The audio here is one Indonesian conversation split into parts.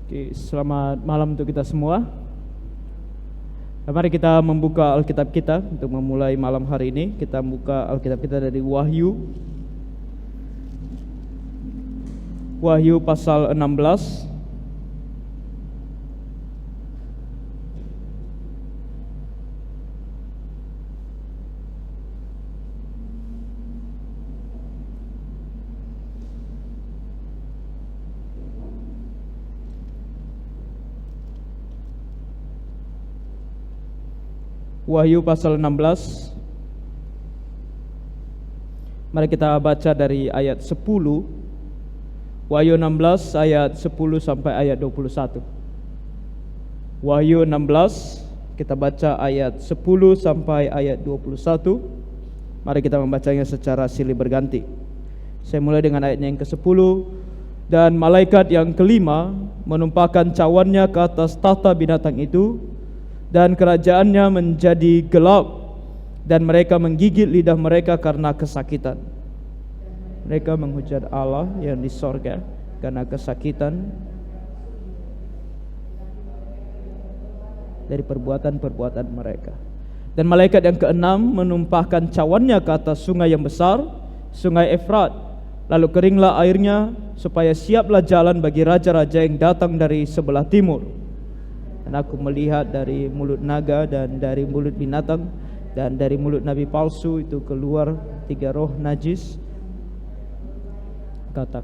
Oke, selamat malam untuk kita semua. Mari kita membuka Alkitab kita untuk memulai malam hari ini. Kita buka Alkitab kita dari Wahyu. Wahyu pasal 16. Wahyu pasal 16. Mari kita baca dari ayat 10. Wahyu 16 ayat 10 sampai ayat 21. Wahyu 16 kita baca ayat 10 sampai ayat 21. Mari kita membacanya secara silih berganti. Saya mulai dengan ayatnya yang ke-10. Dan malaikat yang kelima menumpahkan cawannya ke atas tahta binatang itu, dan kerajaannya menjadi gelap, dan mereka menggigit lidah mereka karena kesakitan. Mereka menghujat Allah yang di sorga karena kesakitan dari perbuatan-perbuatan mereka. Dan malaikat yang keenam menumpahkan cawannya ke atas sungai yang besar, sungai Efrat. Lalu keringlah airnya, supaya siaplah jalan bagi raja-raja yang datang dari sebelah timur. Dan aku melihat dari mulut naga dan dari mulut binatang dan dari mulut nabi palsu itu keluar 3 roh najis katak.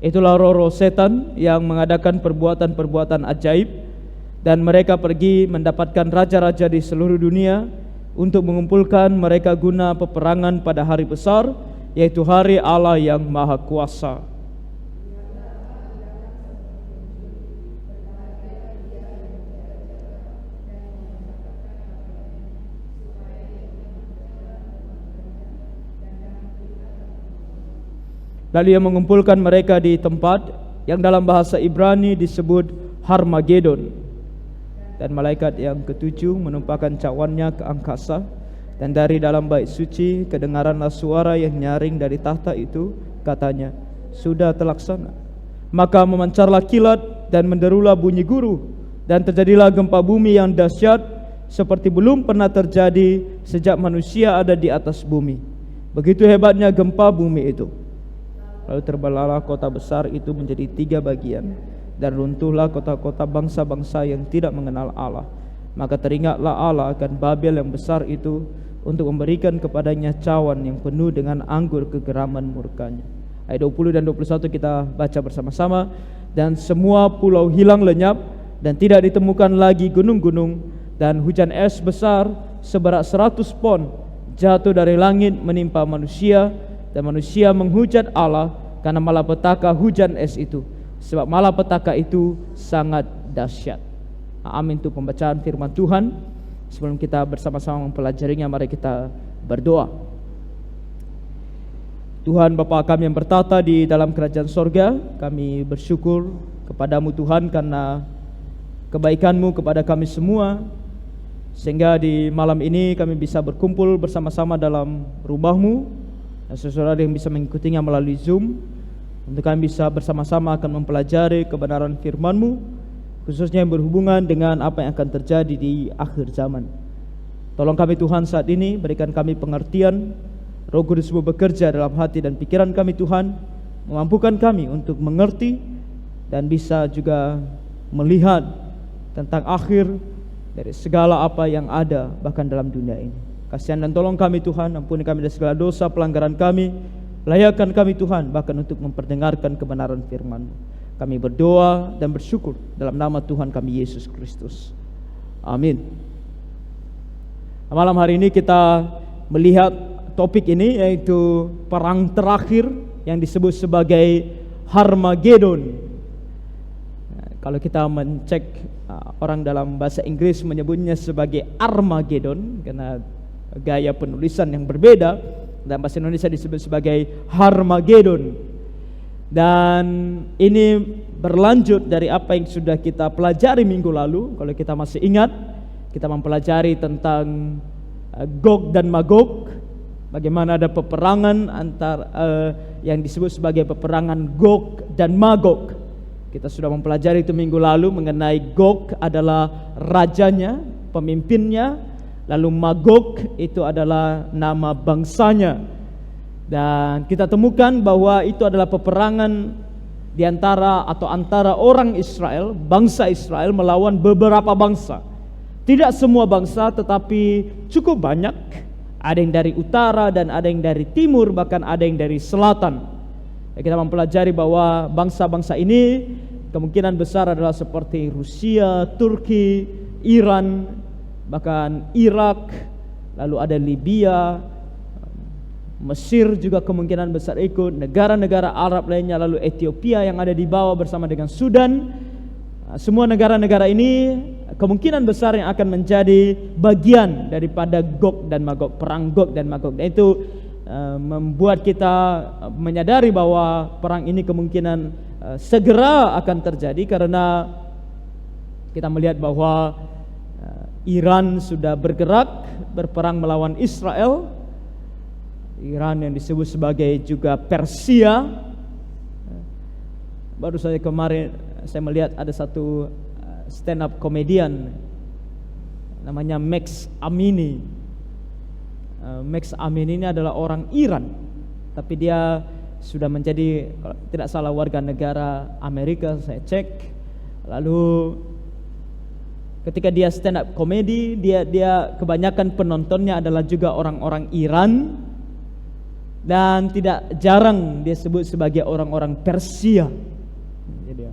Itulah roh-roh setan yang mengadakan perbuatan-perbuatan ajaib, dan mereka pergi mendapatkan raja-raja di seluruh dunia untuk mengumpulkan mereka guna peperangan pada hari besar, yaitu hari Allah yang Maha Kuasa. Lalu ia mengumpulkan mereka di tempat yang dalam bahasa Ibrani disebut Harmagedon. Dan malaikat yang ketujuh menumpahkan cawannya ke angkasa, dan dari dalam bait suci kedengaranlah suara yang nyaring dari tahta itu, katanya, sudah terlaksana. Maka memancarlah kilat dan menderulah bunyi guru, dan terjadilah gempa bumi yang dahsyat seperti belum pernah terjadi sejak manusia ada di atas bumi. Begitu hebatnya gempa bumi itu. Lalu terbelahlah kota besar itu menjadi 3 bagian, dan runtuhlah kota-kota bangsa-bangsa yang tidak mengenal Allah. Maka teringatlah Allah akan Babel yang besar itu, untuk memberikan kepadanya cawan yang penuh dengan anggur kegeraman murkanya. Ayat 20 dan 21 kita baca bersama-sama. Dan semua pulau hilang lenyap, dan tidak ditemukan lagi gunung-gunung, dan hujan es besar seberat 100 pon jatuh dari langit menimpa manusia, dan manusia menghujat Allah karena malapetaka hujan es itu, sebab malapetaka itu sangat dahsyat. Amin. Itu pembacaan firman Tuhan. Sebelum kita bersama-sama mempelajarinya, mari kita berdoa. Tuhan Bapa kami yang bertata di dalam kerajaan sorga, kami bersyukur kepadamu Tuhan karena kebaikan-Mu kepada kami semua, sehingga di malam ini kami bisa berkumpul bersama-sama dalam rumah-Mu, dan saudara yang bisa mengikutinya melalui Zoom, untuk kami bisa bersama-sama akan mempelajari kebenaran firman-Mu, khususnya yang berhubungan dengan apa yang akan terjadi di akhir zaman. Tolong kami Tuhan saat ini, berikan kami pengertian, Roh Kudus-Mu bekerja dalam hati dan pikiran kami Tuhan, memampukan kami untuk mengerti dan bisa juga melihat tentang akhir dari segala apa yang ada bahkan dalam dunia ini. Kasihan dan tolong kami Tuhan, ampuni kami dari segala dosa pelanggaran kami, layakkan kami Tuhan bahkan untuk memperdengarkan kebenaran firman-Mu. Kami berdoa dan bersyukur dalam nama Tuhan kami Yesus Kristus. Amin. Malam hari ini kita melihat topik ini, yaitu perang terakhir yang disebut sebagai Harmagedon. Kalau kita mencek, orang dalam bahasa Inggris menyebutnya sebagai Armageddon karena gaya penulisan yang berbeda. Dalam bahasa Indonesia disebut sebagai Harmagedon. Dan ini berlanjut dari apa yang sudah kita pelajari minggu lalu. Kalau kita masih ingat, kita mempelajari tentang Gog dan Magog, bagaimana ada peperangan antara yang disebut sebagai peperangan Gog dan Magog. Kita sudah mempelajari itu minggu lalu mengenai Gog adalah rajanya, pemimpinnya, lalu Magog itu adalah nama bangsanya. Dan kita temukan bahwa itu adalah peperangan di antara orang Israel, bangsa Israel melawan beberapa bangsa. Tidak semua bangsa, tetapi cukup banyak. Ada yang dari utara dan ada yang dari timur, bahkan ada yang dari selatan. Kita mempelajari bahwa bangsa-bangsa ini kemungkinan besar adalah seperti Rusia, Turki, Iran, bahkan Irak, lalu ada Libya, Mesir juga kemungkinan besar ikut, negara-negara Arab lainnya, lalu Ethiopia yang ada di bawah bersama dengan Sudan. Semua negara-negara ini kemungkinan besar yang akan menjadi bagian daripada Gog dan Magog, perang Gog dan Magog. Dan itu membuat kita menyadari bahwa perang ini kemungkinan segera akan terjadi, karena kita melihat bahwa Iran sudah bergerak berperang melawan Israel. Iran yang disebut sebagai juga Persia. Baru saja kemarin saya melihat ada satu stand up komedian namanya Max Amini. Max Amini ini adalah orang Iran, tapi dia sudah menjadi, kalau tidak salah, warga negara Amerika, saya cek. Lalu ketika dia stand up komedi, dia kebanyakan penontonnya adalah juga orang-orang Iran, dan tidak jarang dia sebut sebagai orang-orang Persia. Jadi,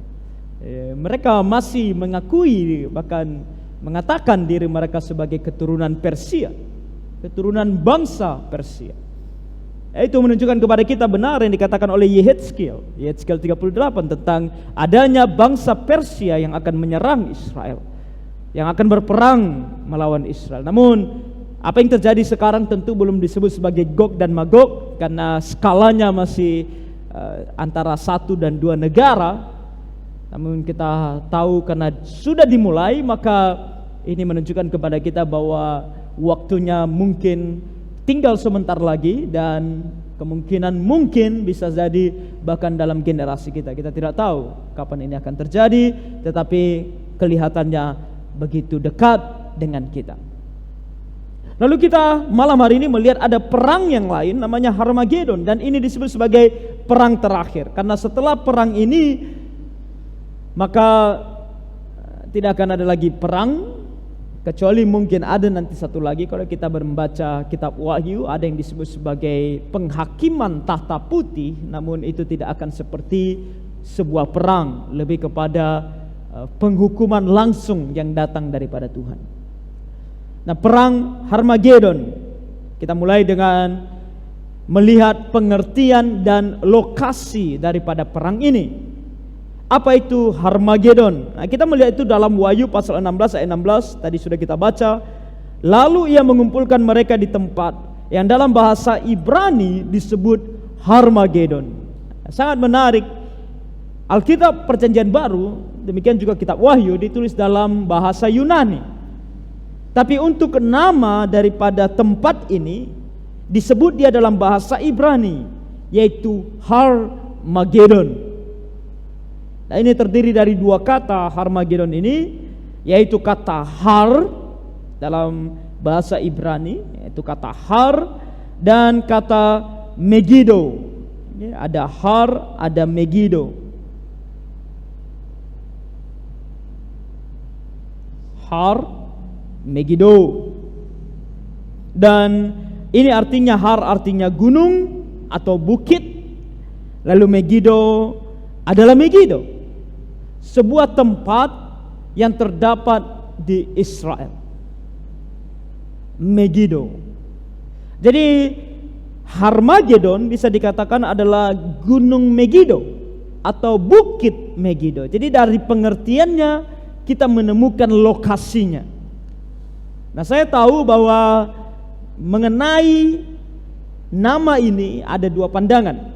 mereka masih mengakui, bahkan mengatakan diri mereka sebagai keturunan Persia, keturunan bangsa Persia. Itu menunjukkan kepada kita benar yang dikatakan oleh Yehezkiel 38 tentang adanya bangsa Persia yang akan menyerang Israel, yang akan berperang melawan Israel. Namun apa yang terjadi sekarang tentu belum disebut sebagai Gog dan Magog, karena skalanya masih antara 1 dan 2 negara. Namun kita tahu karena sudah dimulai, maka ini menunjukkan kepada kita bahwa waktunya mungkin tinggal sebentar lagi, dan kemungkinan mungkin bisa jadi bahkan dalam generasi kita. Kita tidak tahu kapan ini akan terjadi, tetapi kelihatannya begitu dekat dengan kita. Lalu kita malam hari ini melihat ada perang yang lain namanya Harmagedon, dan ini disebut sebagai perang terakhir, karena setelah perang ini maka tidak akan ada lagi perang, kecuali mungkin ada nanti satu lagi. Kalau kita membaca kitab Wahyu, ada yang disebut sebagai penghakiman tahta putih, namun itu tidak akan seperti sebuah perang, lebih kepada penghukuman langsung yang datang daripada Tuhan. Nah, perang Harmagedon, kita mulai dengan melihat pengertian dan lokasi daripada perang ini. Apa itu Harmagedon? Nah, kita melihat itu dalam Wahyu pasal 16 ayat 16, tadi sudah kita baca. Lalu ia mengumpulkan mereka di tempat yang dalam bahasa Ibrani disebut Harmagedon. Sangat menarik. Alkitab Perjanjian Baru, demikian juga kitab Wahyu, ditulis dalam bahasa Yunani. Tapi untuk nama daripada tempat ini disebut dia dalam bahasa Ibrani, yaitu Harmagedon. Nah, ini terdiri dari 2 kata Harmagedon ini, yaitu kata har dalam bahasa Ibrani, yaitu kata har, dan kata Megiddo. Ada har, ada Megiddo. Har, Megiddo. Dan ini artinya har artinya gunung atau bukit, lalu Megiddo adalah Megiddo, sebuah tempat yang terdapat di Israel. Megiddo. Jadi Harmagedon bisa dikatakan adalah gunung Megiddo atau bukit Megiddo. Jadi dari pengertiannya kita menemukan lokasinya. Nah, saya tahu bahwa mengenai nama ini ada 2 pandangan.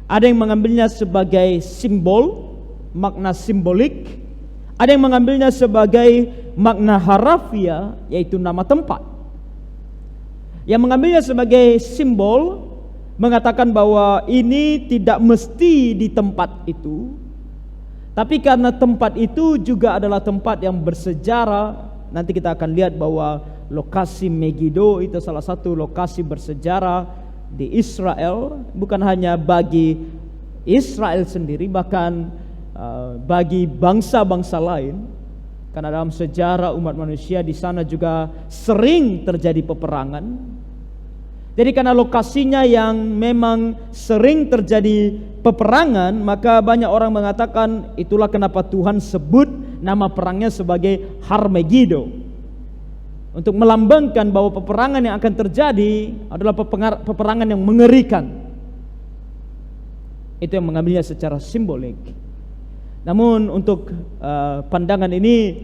Ada yang mengambilnya sebagai simbol, makna simbolik. Ada yang mengambilnya sebagai makna harafiah, yaitu nama tempat. Yang mengambilnya sebagai simbol mengatakan bahwa ini tidak mesti di tempat itu, Tapi karena tempat itu juga adalah tempat yang bersejarah, nanti kita akan lihat bahwa lokasi Megiddo itu salah satu lokasi bersejarah di Israel, bukan hanya bagi Israel sendiri, bahkan bagi bangsa-bangsa lain. Karena dalam sejarah umat manusia di sana juga sering terjadi peperangan. Jadi karena lokasinya yang memang sering terjadi peperangan, maka banyak orang mengatakan itulah kenapa Tuhan sebut nama perangnya sebagai Harmegiddo, untuk melambangkan bahwa peperangan yang akan terjadi adalah peperangan yang mengerikan. Itu yang mengambilnya secara simbolik. Namun untuk pandangan ini,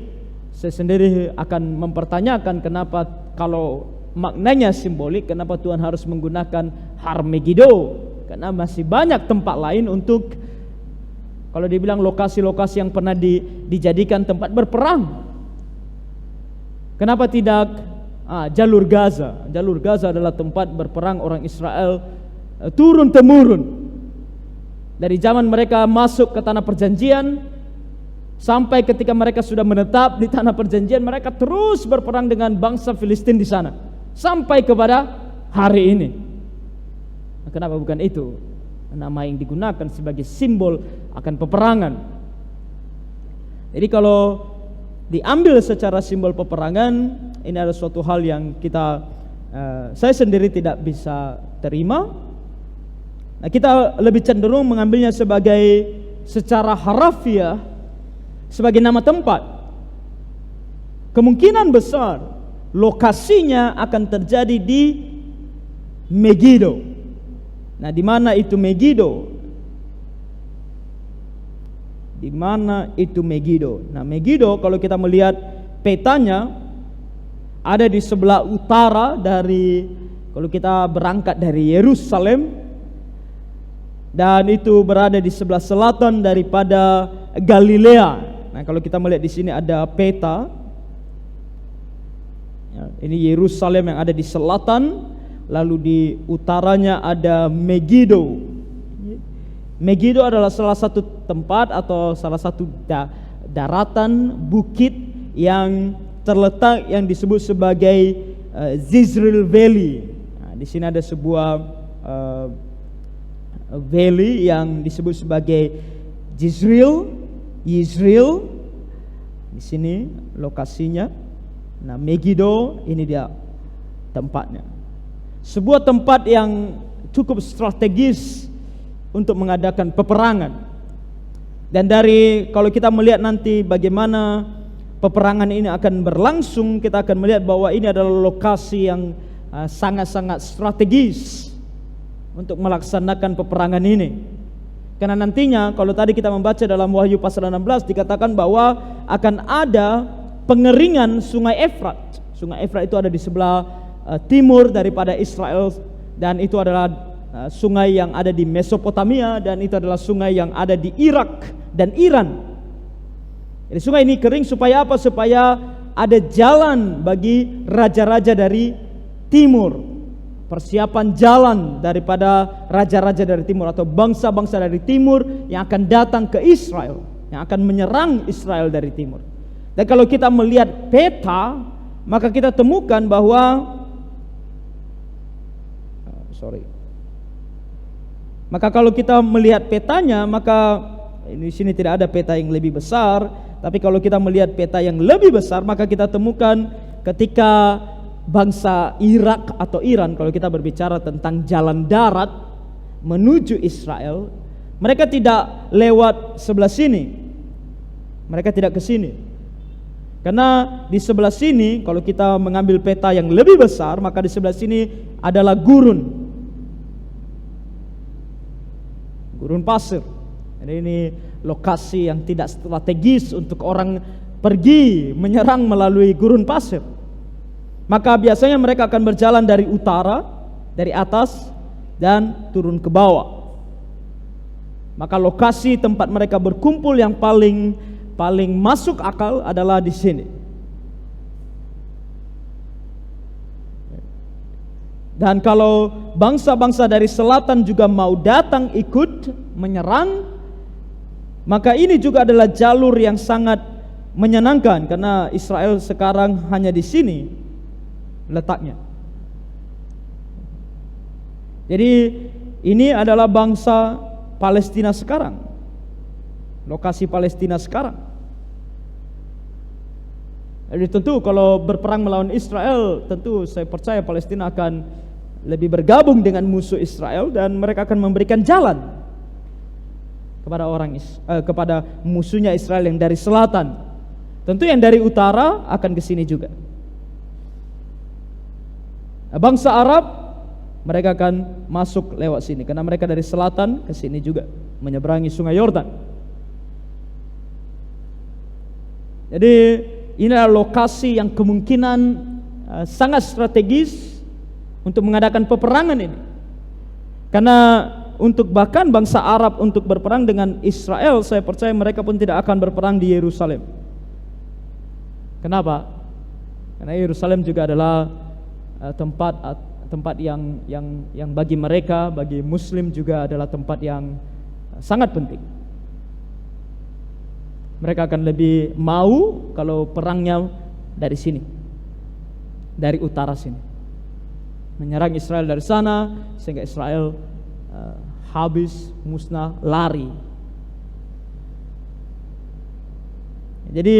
saya sendiri akan mempertanyakan kenapa kalau maknanya simbolik, kenapa Tuhan harus menggunakan Harmegiddo? Karena masih banyak tempat lain untuk, kalau dibilang lokasi-lokasi yang pernah dijadikan tempat berperang. Kenapa tidak jalur Gaza? Jalur Gaza adalah tempat berperang orang Israel turun-temurun. Dari zaman mereka masuk ke tanah perjanjian sampai ketika mereka sudah menetap di tanah perjanjian, mereka terus berperang dengan bangsa Filistin di sana sampai kepada hari ini. Kenapa bukan itu nama yang digunakan sebagai simbol akan peperangan? Jadi kalau diambil secara simbol peperangan, ini adalah suatu hal yang saya sendiri tidak bisa terima. Nah, kita lebih cenderung mengambilnya sebagai secara harafiah, sebagai nama tempat. Kemungkinan besar lokasinya akan terjadi di Megiddo. Nah, di mana itu Megiddo? Di mana itu Megiddo? Nah, Megiddo kalau kita melihat petanya ada di sebelah utara dari, kalau kita berangkat dari Yerusalem, dan itu berada di sebelah selatan daripada Galilea. Nah, kalau kita melihat di sini ada peta. Ini Yerusalem yang ada di selatan, lalu di utaranya ada Megiddo. Megiddo adalah salah satu tempat atau salah satu daratan bukit yang terletak yang disebut sebagai Jezreel Valley. Nah, di sini ada sebuah valley yang disebut sebagai Jezreel. Di sini lokasinya. Nah, Megiddo ini dia tempatnya. Sebuah tempat yang cukup strategis untuk mengadakan peperangan. Dan kalau kita melihat nanti bagaimana peperangan ini akan berlangsung, kita akan melihat bahwa ini adalah lokasi yang sangat-sangat strategis untuk melaksanakan peperangan ini. Karena nantinya kalau tadi kita membaca dalam Wahyu pasal 16 dikatakan bahwa akan ada pengeringan Sungai Efrat. Sungai Efrat itu ada di sebelah timur daripada Israel, dan itu adalah sungai yang ada di Mesopotamia, dan itu adalah sungai yang ada di Irak dan Iran. Jadi sungai ini kering supaya apa? Supaya ada jalan bagi raja-raja dari timur. Persiapan jalan daripada raja-raja dari timur atau bangsa-bangsa dari timur yang akan datang ke Israel, yang akan menyerang Israel dari timur. Dan kalau kita melihat peta, maka kita temukan bahwa maka kalau kita melihat petanya, maka di sini tidak ada peta yang lebih besar, tapi kalau kita melihat peta yang lebih besar, maka kita temukan ketika bangsa Irak atau Iran, kalau kita berbicara tentang jalan darat menuju Israel, mereka tidak lewat sebelah sini, mereka tidak ke sini. Karena di sebelah sini, kalau kita mengambil peta yang lebih besar, maka di sebelah sini adalah gurun pasir. Jadi ini lokasi yang tidak strategis untuk orang pergi menyerang melalui gurun pasir. Maka biasanya mereka akan berjalan dari utara, dari atas, dan turun ke bawah. Maka lokasi tempat mereka berkumpul yang paling masuk akal adalah di sini. Dan kalau bangsa-bangsa dari selatan juga mau datang ikut menyerang, Maka ini juga adalah jalur yang sangat menyenangkan, karena Israel sekarang hanya di sini letaknya. Jadi ini adalah bangsa Palestina sekarang, lokasi Palestina sekarang. Jadi tentu kalau berperang melawan Israel, tentu saya percaya Palestina akan lebih bergabung dengan musuh Israel, dan mereka akan memberikan jalan kepada kepada musuhnya Israel yang dari selatan. Tentu yang dari utara akan ke sini juga. Bangsa Arab, mereka akan masuk lewat sini karena mereka dari selatan ke sini juga, menyeberangi Sungai Yordan. Jadi inilah lokasi yang kemungkinan sangat strategis untuk mengadakan peperangan ini. Karena untuk bahkan bangsa Arab untuk berperang dengan Israel, saya percaya mereka pun tidak akan berperang di Yerusalem. Kenapa? Karena Yerusalem juga adalah tempat yang bagi mereka, bagi Muslim juga adalah tempat yang sangat penting. Mereka akan lebih mau kalau perangnya dari sini, dari utara sini, menyerang Israel dari sana, sehingga Israel habis, musnah, lari. Jadi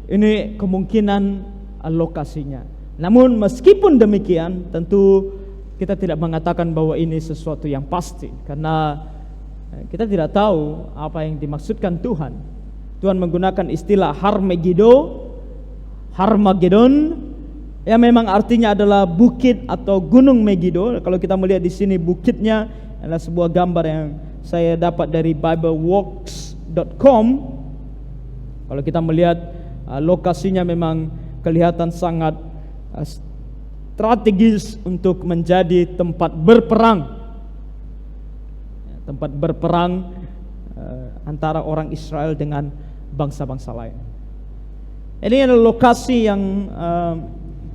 ini kemungkinan lokasinya. Namun meskipun demikian, tentu kita tidak mengatakan bahwa ini sesuatu yang pasti, karena kita tidak tahu apa yang dimaksudkan Tuhan. Tuhan menggunakan istilah Harmagedon, yang memang artinya adalah bukit atau gunung Megiddo. Kalau kita melihat di sini bukitnya adalah sebuah gambar yang saya dapat dari biblewalks.com. Kalau kita melihat lokasinya memang kelihatan sangat strategis untuk menjadi tempat berperang. Tempat berperang antara orang Israel dengan bangsa-bangsa lain. Ini adalah lokasi yang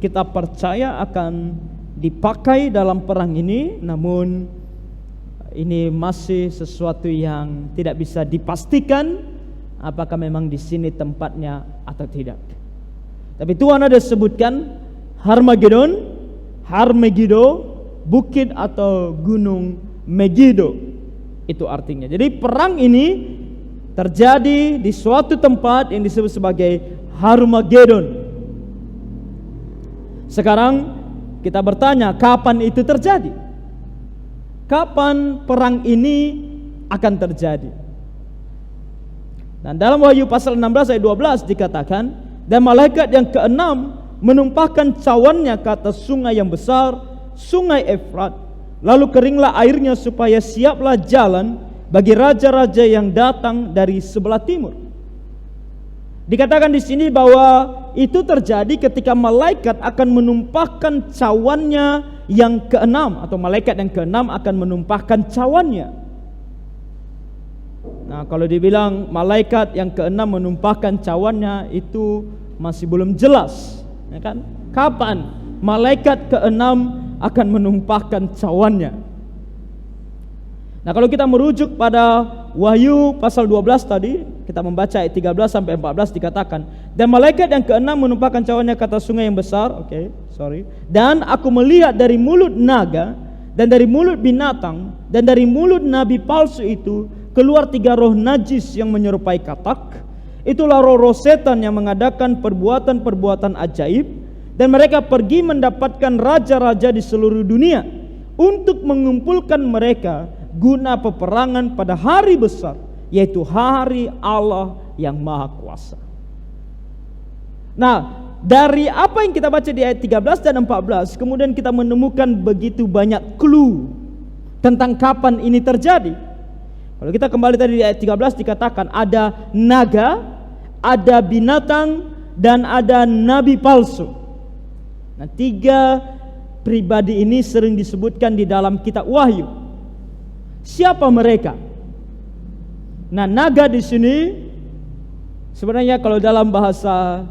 kita percaya akan dipakai dalam perang ini, namun ini masih sesuatu yang tidak bisa dipastikan apakah memang di sini tempatnya atau tidak. Tapi Tuhan ada sebutkan Harmageddo, bukit atau gunung Megiddo. Itu artinya. Jadi perang ini terjadi di suatu tempat yang disebut sebagai Harmagedon. Sekarang kita bertanya, kapan itu terjadi? Kapan perang ini akan terjadi? Dan dalam Wahyu pasal 16 ayat 12 dikatakan, dan malaikat yang keenam menumpahkan cawannya ke atas sungai yang besar, sungai Efrat. Lalu keringlah airnya supaya siaplah jalan bagi raja-raja yang datang dari sebelah timur. Dikatakan di sini bahwa itu terjadi ketika malaikat akan menumpahkan cawannya yang keenam, atau malaikat yang keenam akan menumpahkan cawannya. Nah, kalau dibilang malaikat yang keenam menumpahkan cawannya, itu masih belum jelas, ya kan? Kapan malaikat keenam akan menumpahkan cawannya? Nah, kalau kita merujuk pada Wahyu pasal 12 tadi, kita membaca ayat 13 sampai 14 dikatakan, dan malaikat yang keenam menumpahkan cawannya ke atas sungai yang besar. Dan aku melihat dari mulut naga dan dari mulut binatang dan dari mulut nabi palsu itu keluar 3 roh najis yang menyerupai katak. Itulah roh-roh setan yang mengadakan perbuatan-perbuatan ajaib, dan mereka pergi mendapatkan raja-raja di seluruh dunia untuk mengumpulkan mereka guna peperangan pada hari besar, yaitu hari Allah yang Maha Kuasa. Nah, dari apa yang kita baca di ayat 13 dan 14, kemudian kita menemukan begitu banyak clue tentang kapan ini terjadi. Kalau kita kembali tadi di ayat 13 dikatakan ada naga, ada binatang, dan ada nabi palsu. Nah, 3 pribadi ini sering disebutkan di dalam kitab Wahyu. Siapa mereka? Nah, naga di sini sebenarnya kalau dalam bahasa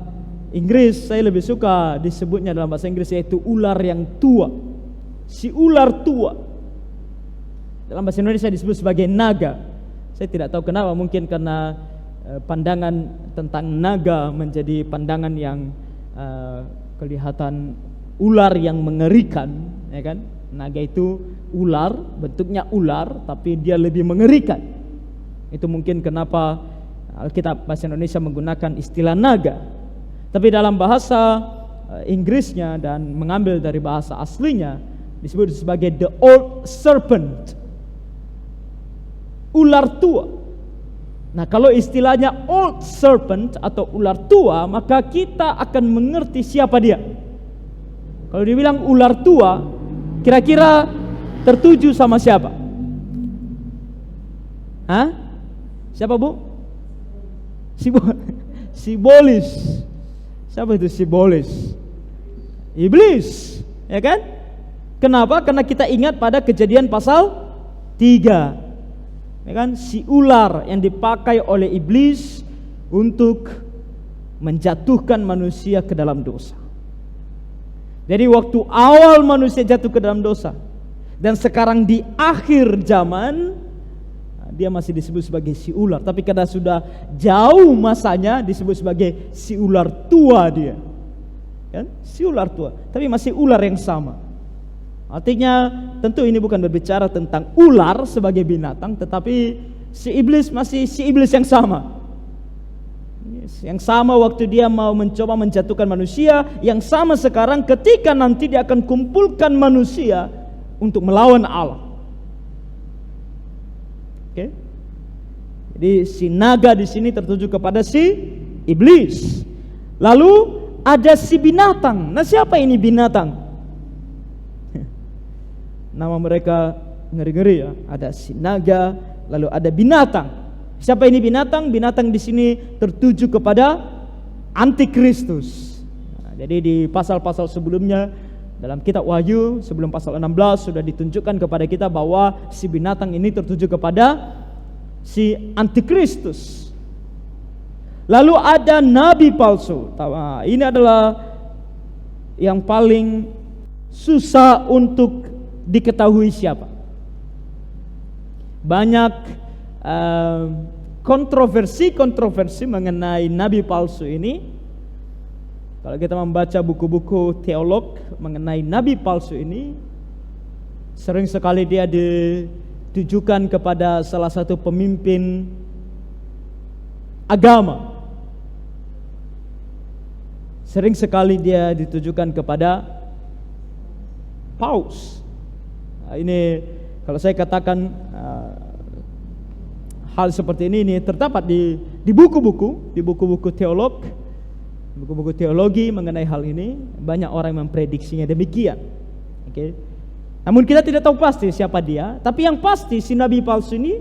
Inggris saya lebih suka disebutnya dalam bahasa Inggris yaitu ular yang tua. Si ular tua. Dalam bahasa Indonesia disebut sebagai naga. Saya tidak tahu kenapa, mungkin karena pandangan tentang naga menjadi pandangan yang kelihatan ular yang mengerikan, ya kan? Naga itu ular, bentuknya ular, tapi dia lebih mengerikan. Itu mungkin kenapa Alkitab bahasa Indonesia menggunakan istilah naga. Tapi dalam bahasa Inggrisnya dan mengambil dari bahasa aslinya disebut sebagai the old serpent, ular tua. Nah, kalau istilahnya old serpent atau ular tua, maka kita akan mengerti siapa dia. Kalau dibilang ular tua, kira-kira tertuju sama siapa? Hah? Siapa, Bu? Sibolis. Siapa itu Sibolis? Iblis, ya kan? Kenapa? Karena kita ingat pada Kejadian pasal 3, ya kan? Si ular yang dipakai oleh iblis untuk menjatuhkan manusia ke dalam dosa. Jadi waktu awal manusia jatuh ke dalam dosa, dan sekarang di akhir zaman, dia masih disebut sebagai si ular. Tapi karena sudah jauh masanya, disebut sebagai si ular tua dia, kan? Si ular tua, tapi masih ular yang sama. Artinya tentu ini bukan berbicara tentang ular sebagai binatang, tetapi si iblis masih si iblis yang sama. Yang sama waktu dia mau mencoba menjatuhkan manusia, yang sama sekarang ketika nanti dia akan kumpulkan manusia untuk melawan Allah. Oke. Jadi si naga di sini tertuju kepada si iblis. Lalu ada si binatang. Nah, siapa ini binatang? Nama mereka ngeri-ngeri ya. Ada si naga, lalu ada binatang. Siapa ini binatang? Binatang di sini tertuju kepada Antikristus. Nah, jadi di pasal-pasal sebelumnya dalam kitab Wahyu sebelum pasal 16 sudah ditunjukkan kepada kita bahwa si binatang ini tertuju kepada si Antikristus. Lalu ada nabi palsu. Ini adalah yang paling susah untuk diketahui siapa. Banyak kontroversi mengenai nabi palsu ini. Kalau kita membaca buku-buku teolog mengenai nabi palsu ini, sering sekali dia ditujukan kepada salah satu pemimpin agama. Sering sekali dia ditujukan kepada paus. Nah, ini kalau saya katakan hal seperti ini terdapat di buku-buku teolog, buku-buku teologi mengenai hal ini. Banyak orang yang memprediksinya demikian. Oke. Namun kita tidak tahu pasti siapa dia. Tapi yang pasti si nabi palsu ini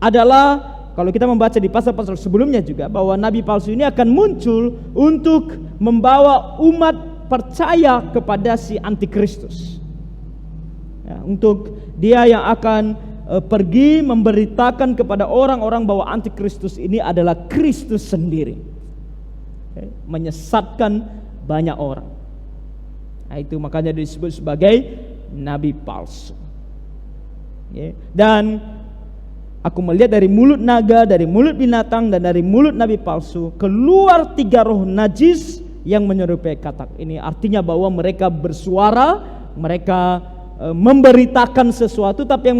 adalah, kalau kita membaca di pasal-pasal sebelumnya juga, bahwa nabi palsu ini akan muncul untuk membawa umat percaya kepada si Antikristus. Ya, untuk dia yang akan pergi memberitakan kepada orang-orang bahwa Antikristus ini adalah Kristus sendiri, menyesatkan banyak orang. Nah, itu makanya disebut sebagai nabi palsu. Dan aku melihat dari mulut naga, dari mulut binatang, dan dari mulut nabi palsu keluar 3 roh najis yang menyerupai katak. Ini artinya bahwa mereka bersuara, mereka memberitakan sesuatu, tapi yang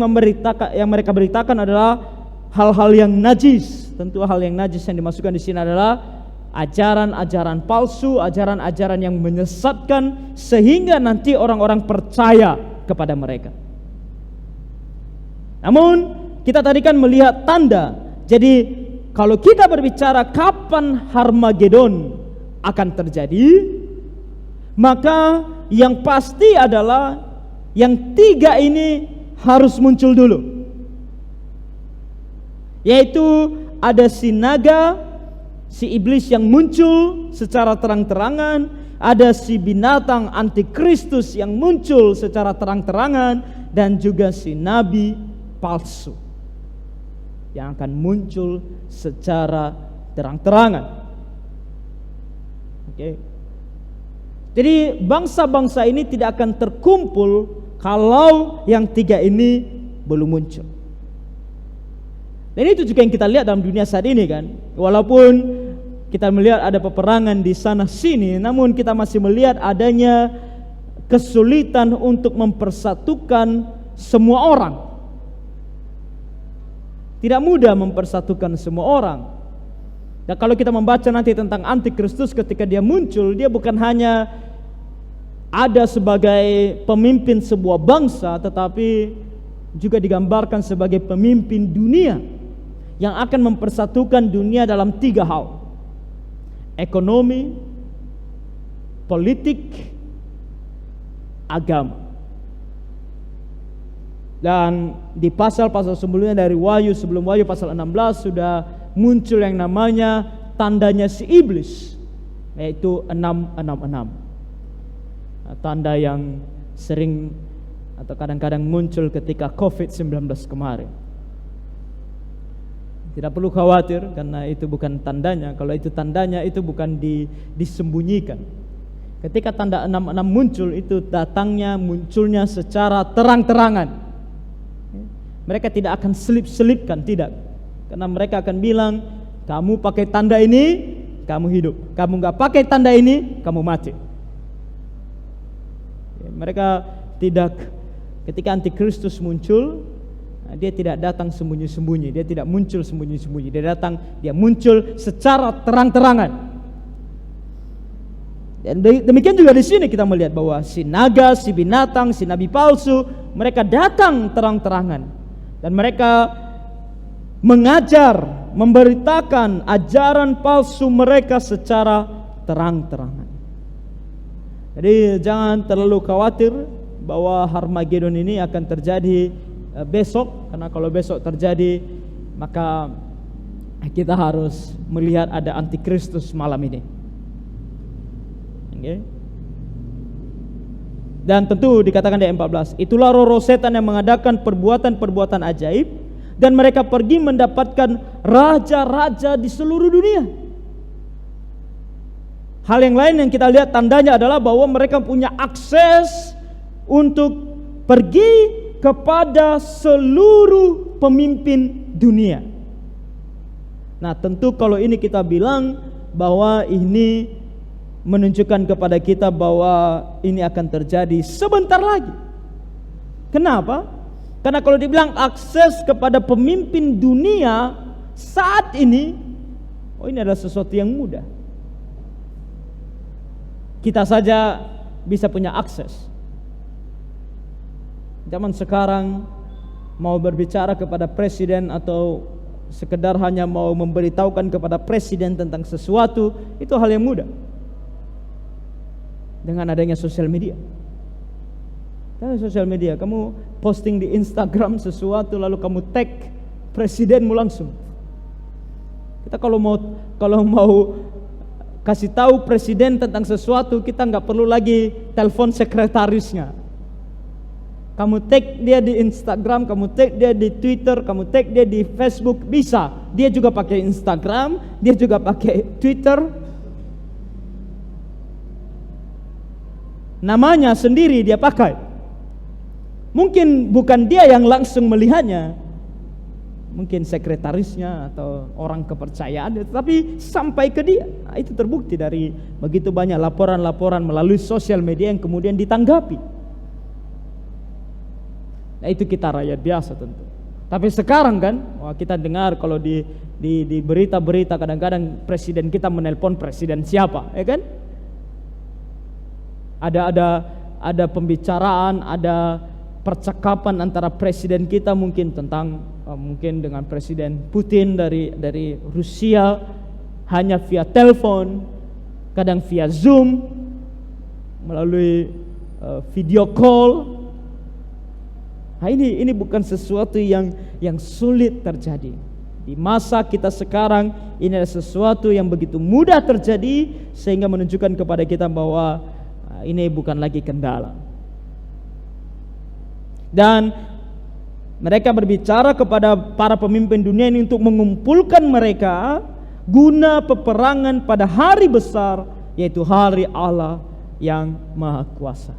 mereka beritakan adalah hal-hal yang najis. Tentu hal yang najis yang dimasukkan di sini adalah ajaran-ajaran palsu, ajaran-ajaran yang menyesatkan sehingga nanti orang-orang percaya kepada mereka. Namun kita tadi kan melihat tanda. Jadi kalau kita berbicara kapan Harmagedon akan terjadi, maka yang pasti adalah yang 3 ini harus muncul dulu, yaitu ada si naga, si iblis yang muncul secara terang-terangan, ada si binatang Antikristus yang muncul secara terang-terangan, dan juga si nabi palsu yang akan muncul secara terang-terangan. Oke. Jadi bangsa-bangsa ini tidak akan terkumpul kalau yang 3 ini belum muncul. Dan itu juga yang kita lihat dalam dunia saat ini kan. Walaupun kita melihat ada peperangan di sana sini, namun kita masih melihat adanya kesulitan untuk mempersatukan semua orang. Tidak mudah mempersatukan semua orang. Dan kalau kita membaca nanti tentang antikristus ketika dia muncul, dia bukan hanya ada sebagai pemimpin sebuah bangsa, tetapi juga digambarkan sebagai pemimpin dunia yang akan mempersatukan dunia dalam 3 hal: ekonomi, politik, agama. Dan di pasal-pasal sebelumnya dari Wahyu, sebelum Wahyu pasal 16 sudah muncul yang namanya tandanya si iblis, yaitu 666. Tanda yang sering atau kadang-kadang muncul ketika COVID-19 kemarin. Tidak perlu khawatir karena itu bukan tandanya. Kalau itu tandanya, itu bukan disembunyikan. Ketika tanda 66 muncul, itu munculnya secara terang-terangan. Mereka tidak akan selip-selipkan, tidak. Karena mereka akan bilang, kamu pakai tanda ini, kamu hidup. Kamu gak pakai tanda ini, kamu mati. Mereka tidak, ketika antikristus muncul, dia tidak datang sembunyi-sembunyi, dia tidak muncul sembunyi-sembunyi, dia muncul secara terang-terangan. Dan demikian juga di sini kita melihat bahwa si naga, si binatang, si nabi palsu, mereka datang terang-terangan dan mereka mengajar, memberitakan ajaran palsu mereka secara terang-terangan. Jadi jangan terlalu khawatir bahwa Harmagedon ini akan terjadi besok, karena kalau besok terjadi maka kita harus melihat ada antikristus malam ini. Okay. Dan tentu dikatakan di ayat 14, itulah roh-roh setan yang mengadakan perbuatan-perbuatan ajaib, dan mereka pergi mendapatkan raja-raja di seluruh dunia. Hal yang lain yang kita lihat tandanya adalah bahwa mereka punya akses untuk pergi kepada seluruh pemimpin dunia. Nah, tentu kalau ini kita bilang bahwa ini menunjukkan kepada kita bahwa ini akan terjadi sebentar lagi. Kenapa? Karena kalau dibilang akses kepada pemimpin dunia saat ini, ini adalah sesuatu yang mudah. Kita saja bisa punya akses. Zaman sekarang mau berbicara kepada presiden atau sekedar hanya mau memberitahukan kepada presiden tentang sesuatu, itu hal yang mudah. Dengan adanya sosial media. Dengan sosial media, kamu posting di Instagram sesuatu lalu kamu tag presidenmu langsung. Kita kalau mau kasih tahu presiden tentang sesuatu, kita nggak perlu lagi telepon sekretarisnya. Kamu tag dia di Instagram, kamu tag dia di Twitter, kamu tag dia di Facebook, bisa. Dia juga pakai Instagram, dia juga pakai Twitter. Namanya sendiri dia pakai. Mungkin bukan dia yang langsung melihatnya, mungkin sekretarisnya atau orang kepercayaannya, tapi sampai ke dia. Nah, itu terbukti dari begitu banyak laporan-laporan melalui sosial media yang kemudian ditanggapi. Nah, itu kita rakyat biasa tentu. Tapi sekarang kan, kita dengar kalau di berita-berita kadang-kadang presiden kita menelpon presiden siapa, ya kan? Ada pembicaraan, ada percakapan antara presiden kita mungkin tentang mungkin dengan presiden Putin dari Rusia, hanya via telepon, kadang via Zoom, melalui video call. Nah, ini bukan sesuatu yang sulit terjadi. Di masa kita sekarang ini adalah sesuatu yang begitu mudah terjadi sehingga menunjukkan kepada kita bahwa ini bukan lagi kendala. Dan mereka berbicara kepada para pemimpin dunia ini untuk mengumpulkan mereka guna peperangan pada hari besar, yaitu hari Allah yang Maha Kuasa.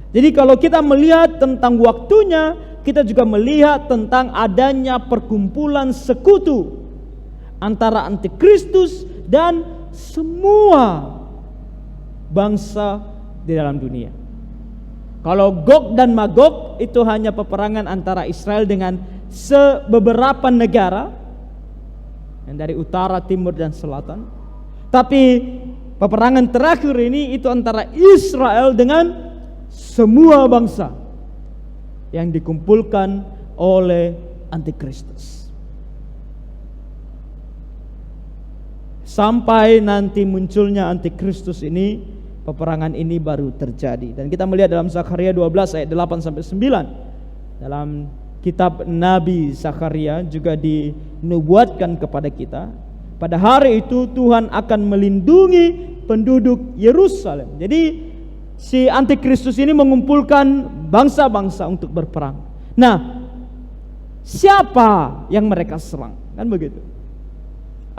Jadi kalau kita melihat tentang waktunya, kita juga melihat tentang adanya perkumpulan sekutu antara antikristus dan semua bangsa di dalam dunia. Kalau Gog dan Magog itu hanya peperangan antara Israel dengan beberapa negara yang dari utara, timur, dan selatan. Tapi peperangan terakhir ini itu antara Israel dengan semua bangsa yang dikumpulkan oleh antikristus. Sampai nanti munculnya antikristus ini, peperangan ini baru terjadi. Dan kita melihat dalam Zakharia 12 ayat 8 sampai 9. Dalam kitab Nabi Zakharia juga dinubuatkan kepada kita, pada hari itu Tuhan akan melindungi penduduk Yerusalem. Jadi si antikristus ini mengumpulkan bangsa-bangsa untuk berperang. Nah, siapa yang mereka serang? Kan begitu.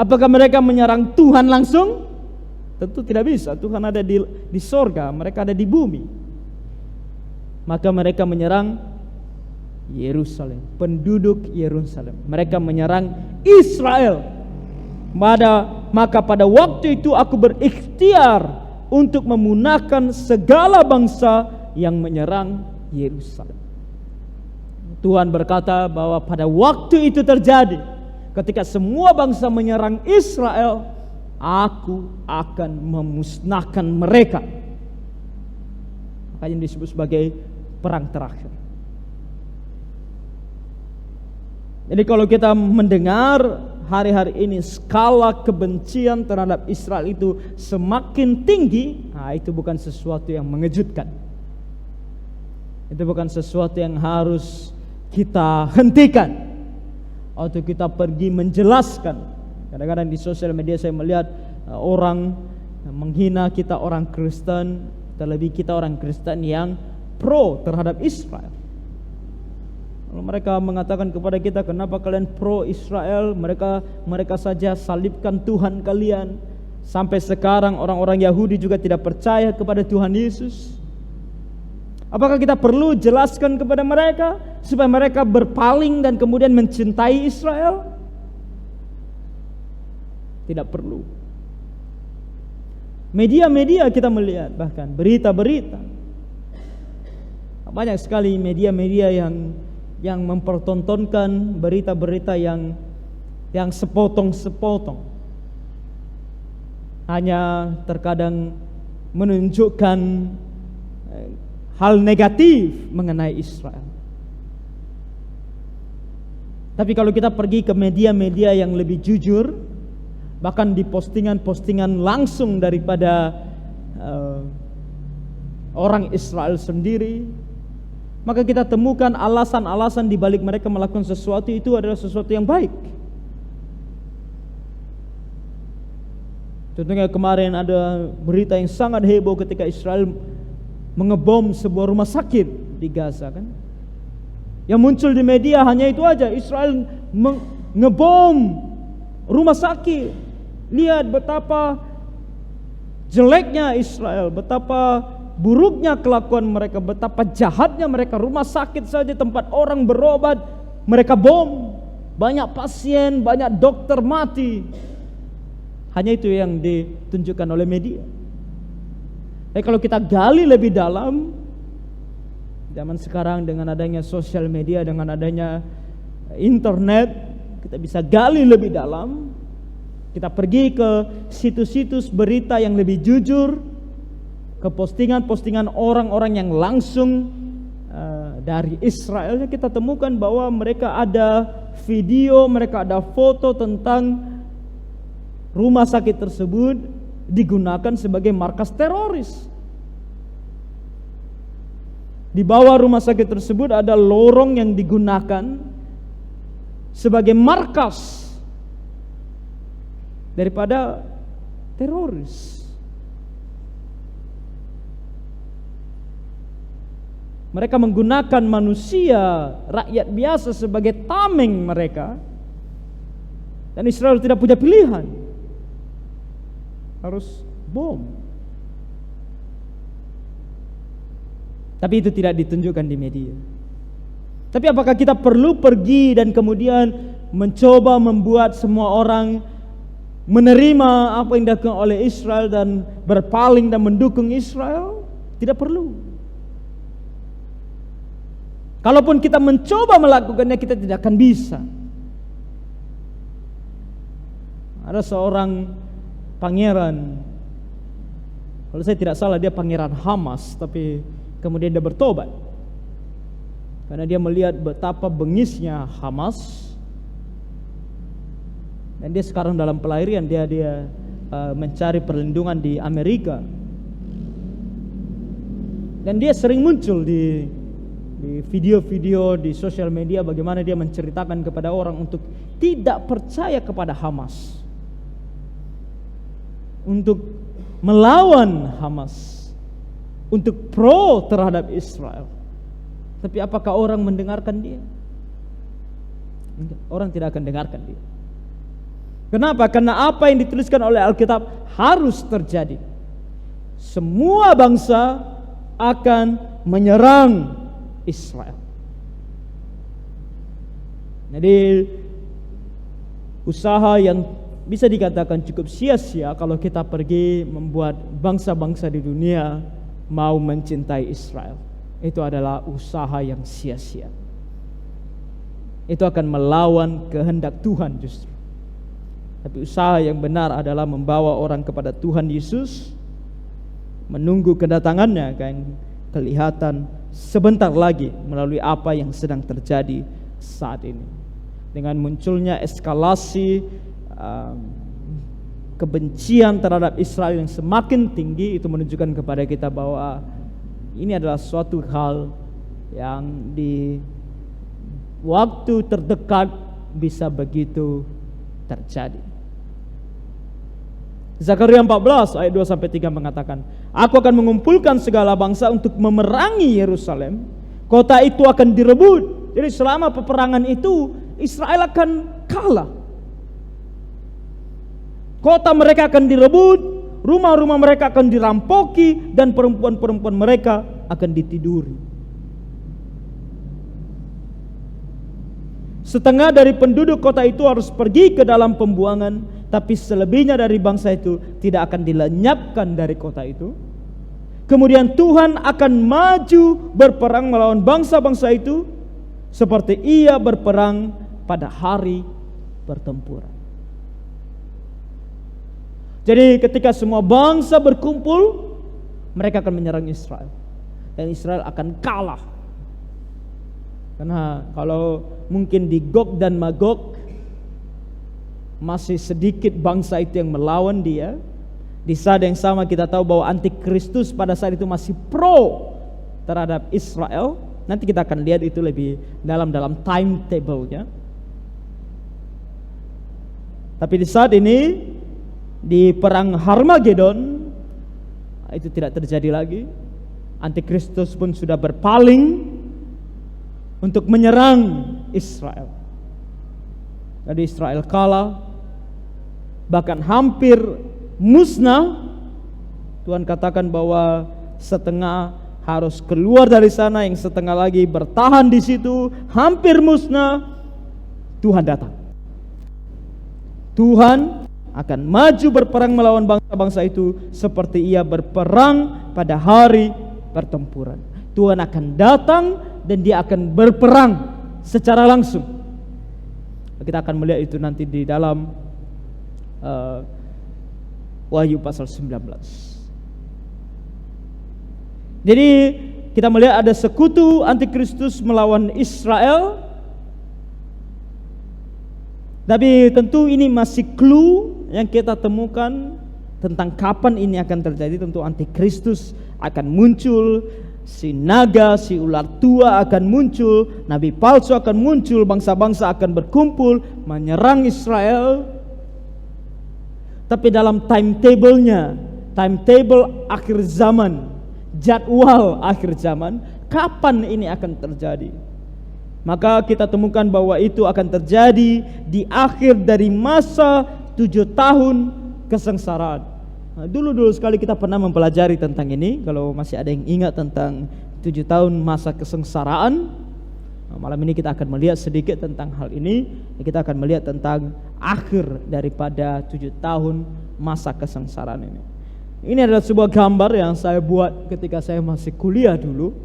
Apakah mereka menyerang Tuhan langsung? Tentu tidak bisa. Tuhan ada di sorga, mereka ada di bumi. Maka mereka menyerang Yerusalem, penduduk Yerusalem. Mereka menyerang Israel. Maka pada waktu itu aku berikhtiar untuk memunahkan segala bangsa yang menyerang Yerusalem. Tuhan berkata bahwa pada waktu itu terjadi, ketika semua bangsa menyerang Israel, aku akan memusnahkan mereka. Makanya disebut sebagai perang terakhir. Jadi kalau kita mendengar hari-hari ini skala kebencian terhadap Israel itu semakin tinggi, nah itu bukan sesuatu yang mengejutkan. Itu bukan sesuatu yang harus kita hentikan atau kita pergi menjelaskan. Kadang-kadang di sosial media saya melihat orang menghina kita orang Kristen, terlebih kita orang Kristen yang pro terhadap Israel. Kalau mereka mengatakan kepada kita, kenapa kalian pro Israel? Mereka saja salibkan Tuhan kalian. Sampai sekarang orang-orang Yahudi juga tidak percaya kepada Tuhan Yesus. Apakah kita perlu jelaskan kepada mereka supaya mereka berpaling dan kemudian mencintai Israel? Tidak perlu. Media-media kita melihat, bahkan berita-berita, banyak sekali media-media yang mempertontonkan berita-berita yang sepotong-sepotong, hanya terkadang menunjukkan hal negatif mengenai Israel. Tapi kalau kita pergi ke media-media yang lebih jujur, bahkan di postingan-postingan langsung daripada orang Israel sendiri, maka kita temukan alasan-alasan di balik mereka melakukan sesuatu itu adalah sesuatu yang baik. Contohnya kemarin ada berita yang sangat heboh ketika Israel mengebom sebuah rumah sakit di Gaza, kan? Yang muncul di media hanya itu aja, Israel mengebom rumah sakit. Lihat betapa jeleknya Israel, betapa buruknya kelakuan mereka, betapa jahatnya mereka. Rumah sakit saja tempat orang berobat mereka bom. Banyak pasien, banyak dokter mati. Hanya itu yang ditunjukkan oleh media. Tapi kalau kita gali lebih dalam, zaman sekarang dengan adanya sosial media, dengan adanya internet, kita bisa gali lebih dalam. Kita pergi ke situs-situs berita yang lebih jujur, ke postingan-postingan orang-orang yang langsung dari Israel, kita temukan bahwa mereka ada video, mereka ada foto tentang rumah sakit tersebut digunakan sebagai markas teroris. Di bawah rumah sakit tersebut ada lorong yang digunakan sebagai markas daripada teroris. Mereka menggunakan manusia, rakyat biasa sebagai tameng mereka. Dan Israel tidak punya pilihan, harus bom. Tapi itu tidak ditunjukkan di media. Tapi apakah kita perlu pergi dan kemudian mencoba membuat semua orang menerima apa yang dilakukan oleh Israel dan berpaling dan mendukung Israel? Tidak perlu. Kalaupun kita mencoba melakukannya, kita tidak akan bisa. Ada seorang pangeran, kalau saya tidak salah dia pangeran Hamas, tapi kemudian dia bertobat karena dia melihat betapa bengisnya Hamas, dan dia sekarang dalam pelarian. Dia mencari perlindungan di Amerika, dan dia sering muncul di video-video di sosial media bagaimana dia menceritakan kepada orang untuk tidak percaya kepada Hamas, untuk melawan Hamas, untuk pro terhadap Israel. Tapi apakah orang mendengarkan dia? Orang tidak akan dengarkan dia. Kenapa? Karena apa yang dituliskan oleh Alkitab harus terjadi. Semua bangsa akan menyerang Israel. Jadi usaha yang bisa dikatakan cukup sia-sia kalau kita pergi membuat bangsa-bangsa di dunia mau mencintai Israel. Itu adalah usaha yang sia-sia. Itu akan melawan kehendak Tuhan justru. Tapi usaha yang benar adalah membawa orang kepada Tuhan Yesus, menunggu kedatangannya kan kelihatan sebentar lagi melalui apa yang sedang terjadi saat ini. Dengan munculnya eskalasi kebencian terhadap Israel yang semakin tinggi, itu menunjukkan kepada kita bahwa ini adalah suatu hal yang di waktu terdekat bisa begitu terjadi. Zakaria 14 ayat 2-3 mengatakan, "Aku akan mengumpulkan segala bangsa untuk memerangi Yerusalem. Kota itu akan direbut." Jadi selama peperangan itu Israel akan kalah. Kota mereka akan direbut, rumah-rumah mereka akan dirampoki, dan perempuan-perempuan mereka akan ditiduri. Setengah dari penduduk kota itu harus pergi ke dalam pembuangan, tapi selebihnya dari bangsa itu tidak akan dilenyapkan dari kota itu. Kemudian Tuhan akan maju berperang melawan bangsa-bangsa itu seperti Ia berperang pada hari pertempuran. Jadi ketika semua bangsa berkumpul, mereka akan menyerang Israel, dan Israel akan kalah. Karena kalau mungkin di Gog dan Magog masih sedikit bangsa itu yang melawan dia, di saat yang sama kita tahu bahwa antikristus pada saat itu masih pro terhadap Israel. Nanti kita akan lihat itu lebih dalam timetable-nya. Tapi di saat ini, di perang Harmagedon, itu tidak terjadi lagi. Antikristus pun sudah berpaling untuk menyerang Israel. Jadi Israel kalah, bahkan hampir musnah. Tuhan katakan bahwa setengah harus keluar dari sana, yang setengah lagi bertahan di situ, hampir musnah. Tuhan datang. Tuhan akan maju berperang melawan bangsa-bangsa itu seperti Ia berperang pada hari pertempuran. Tuhan akan datang dan Dia akan berperang secara langsung. Kita akan melihat itu nanti di dalam Wahyu pasal 19. Jadi kita melihat ada sekutu antikristus melawan Israel. Tapi tentu ini masih clue yang kita temukan tentang kapan ini akan terjadi. Tentu antikristus akan muncul, si naga, si ular tua akan muncul, nabi palsu akan muncul, bangsa-bangsa akan berkumpul menyerang Israel. Tapi dalam timetable-nya, timetable akhir zaman, jadwal akhir zaman, kapan ini akan terjadi? Maka kita temukan bahwa itu akan terjadi di akhir dari masa 7 tahun kesengsaraan. Dulu sekali kita pernah mempelajari tentang ini. Kalau masih ada yang ingat tentang 7 tahun masa kesengsaraan. Malam ini kita akan melihat sedikit tentang hal ini. Kita akan melihat tentang akhir daripada 7 tahun masa kesengsaraan ini. Ini adalah sebuah gambar yang saya buat ketika saya masih kuliah dulu,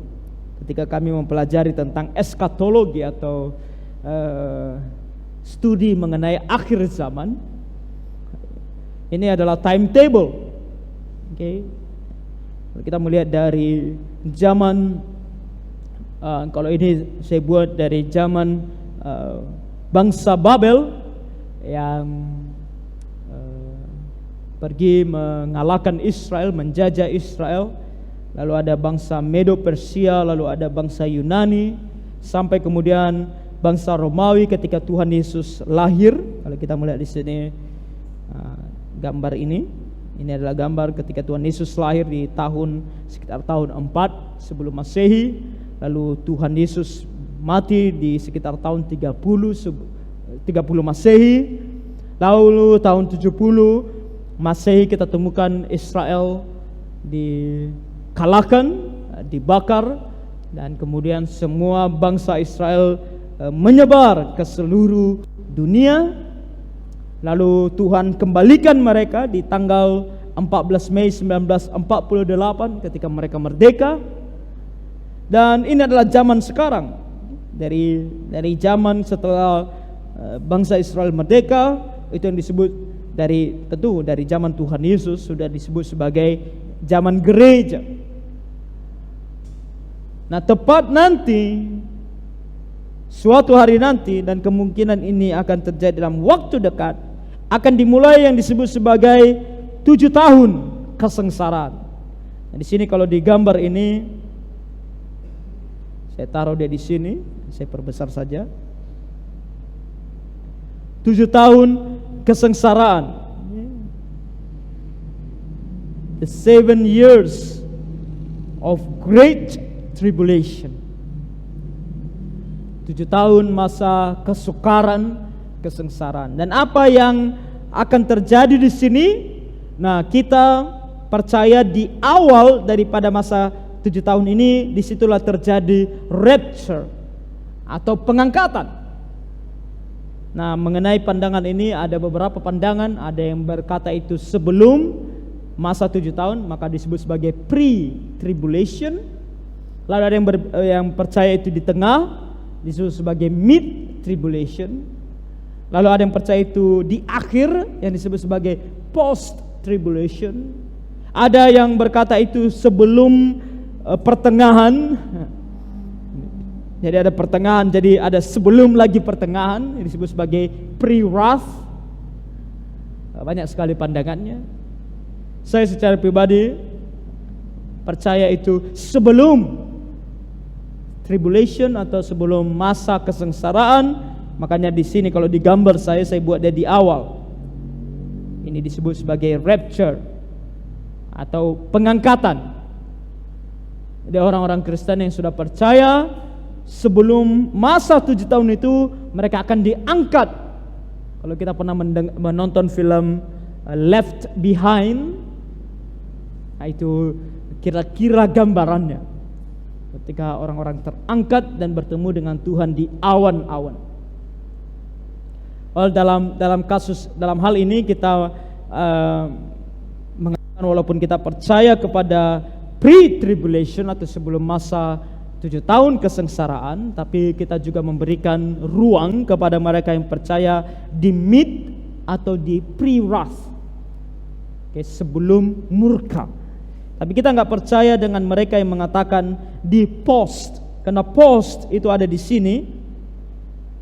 ketika kami mempelajari tentang eskatologi atau studi mengenai akhir zaman. Ini adalah timetable. Kita melihat dari zaman, kalau ini saya buat dari zaman bangsa Babel yang pergi mengalahkan Israel, menjajah Israel. Lalu ada bangsa Medo Persia, lalu ada bangsa Yunani, sampai kemudian bangsa Romawi ketika Tuhan Yesus lahir. Kalau kita melihat di sini gambar ini adalah gambar ketika Tuhan Yesus lahir di sekitar tahun 4 sebelum Masehi. Lalu Tuhan Yesus mati di sekitar tahun 30 Masehi. Lalu tahun 70 Masehi kita temukan Israel dikalahkan, dibakar, dan kemudian semua bangsa Israel menyebar ke seluruh dunia. Lalu Tuhan kembalikan mereka di tanggal 14 Mei 1948 ketika mereka merdeka. Dan ini adalah zaman sekarang. Dari zaman setelah bangsa Israel merdeka, itu yang disebut dari zaman Tuhan Yesus sudah disebut sebagai zaman gereja. Nah, tepat nanti, suatu hari nanti, dan kemungkinan ini akan terjadi dalam waktu dekat, akan dimulai yang disebut sebagai 7 tahun kesengsaraan. Nah, di sini kalau di gambar ini, saya taruh dia di sini, saya perbesar saja. 7 tahun kesengsaraan. The 7 years of great tribulation. 7 tahun masa kesukaran, kesengsaraan. Dan apa yang akan terjadi di sini? Nah, kita percaya di awal daripada masa 7 tahun ini, disitulah terjadi rapture atau pengangkatan. Nah, mengenai pandangan ini ada beberapa pandangan. Ada yang berkata itu sebelum masa 7 tahun, maka disebut sebagai pre-tribulation. Lalu ada yang percaya itu di tengah, disebut sebagai mid-tribulation. Lalu ada yang percaya itu di akhir, yang disebut sebagai post-tribulation. Ada yang berkata itu sebelum pertengahan. Jadi ada pertengahan, jadi ada sebelum lagi pertengahan, yang disebut sebagai pre-wrath. Banyak sekali pandangannya. Saya secara pribadi percaya itu sebelum tribulation atau sebelum masa kesengsaraan. Makanya di sini kalau di gambar saya buat dia di awal. Ini disebut sebagai rapture atau pengangkatan. Ada orang-orang Kristen yang sudah percaya sebelum masa 7 tahun itu mereka akan diangkat. Kalau kita pernah menonton film Left Behind, nah itu kira-kira gambarannya. Ketika orang-orang terangkat dan bertemu dengan Tuhan di awan-awan. Dalam hal ini kita mengatakan walaupun kita percaya kepada pre-tribulation atau sebelum masa 7 tahun kesengsaraan, tapi kita juga memberikan ruang kepada mereka yang percaya di mid atau di pre-wrath, sebelum murka. Tapi kita nggak percaya dengan mereka yang mengatakan di post, karena post itu ada di sini.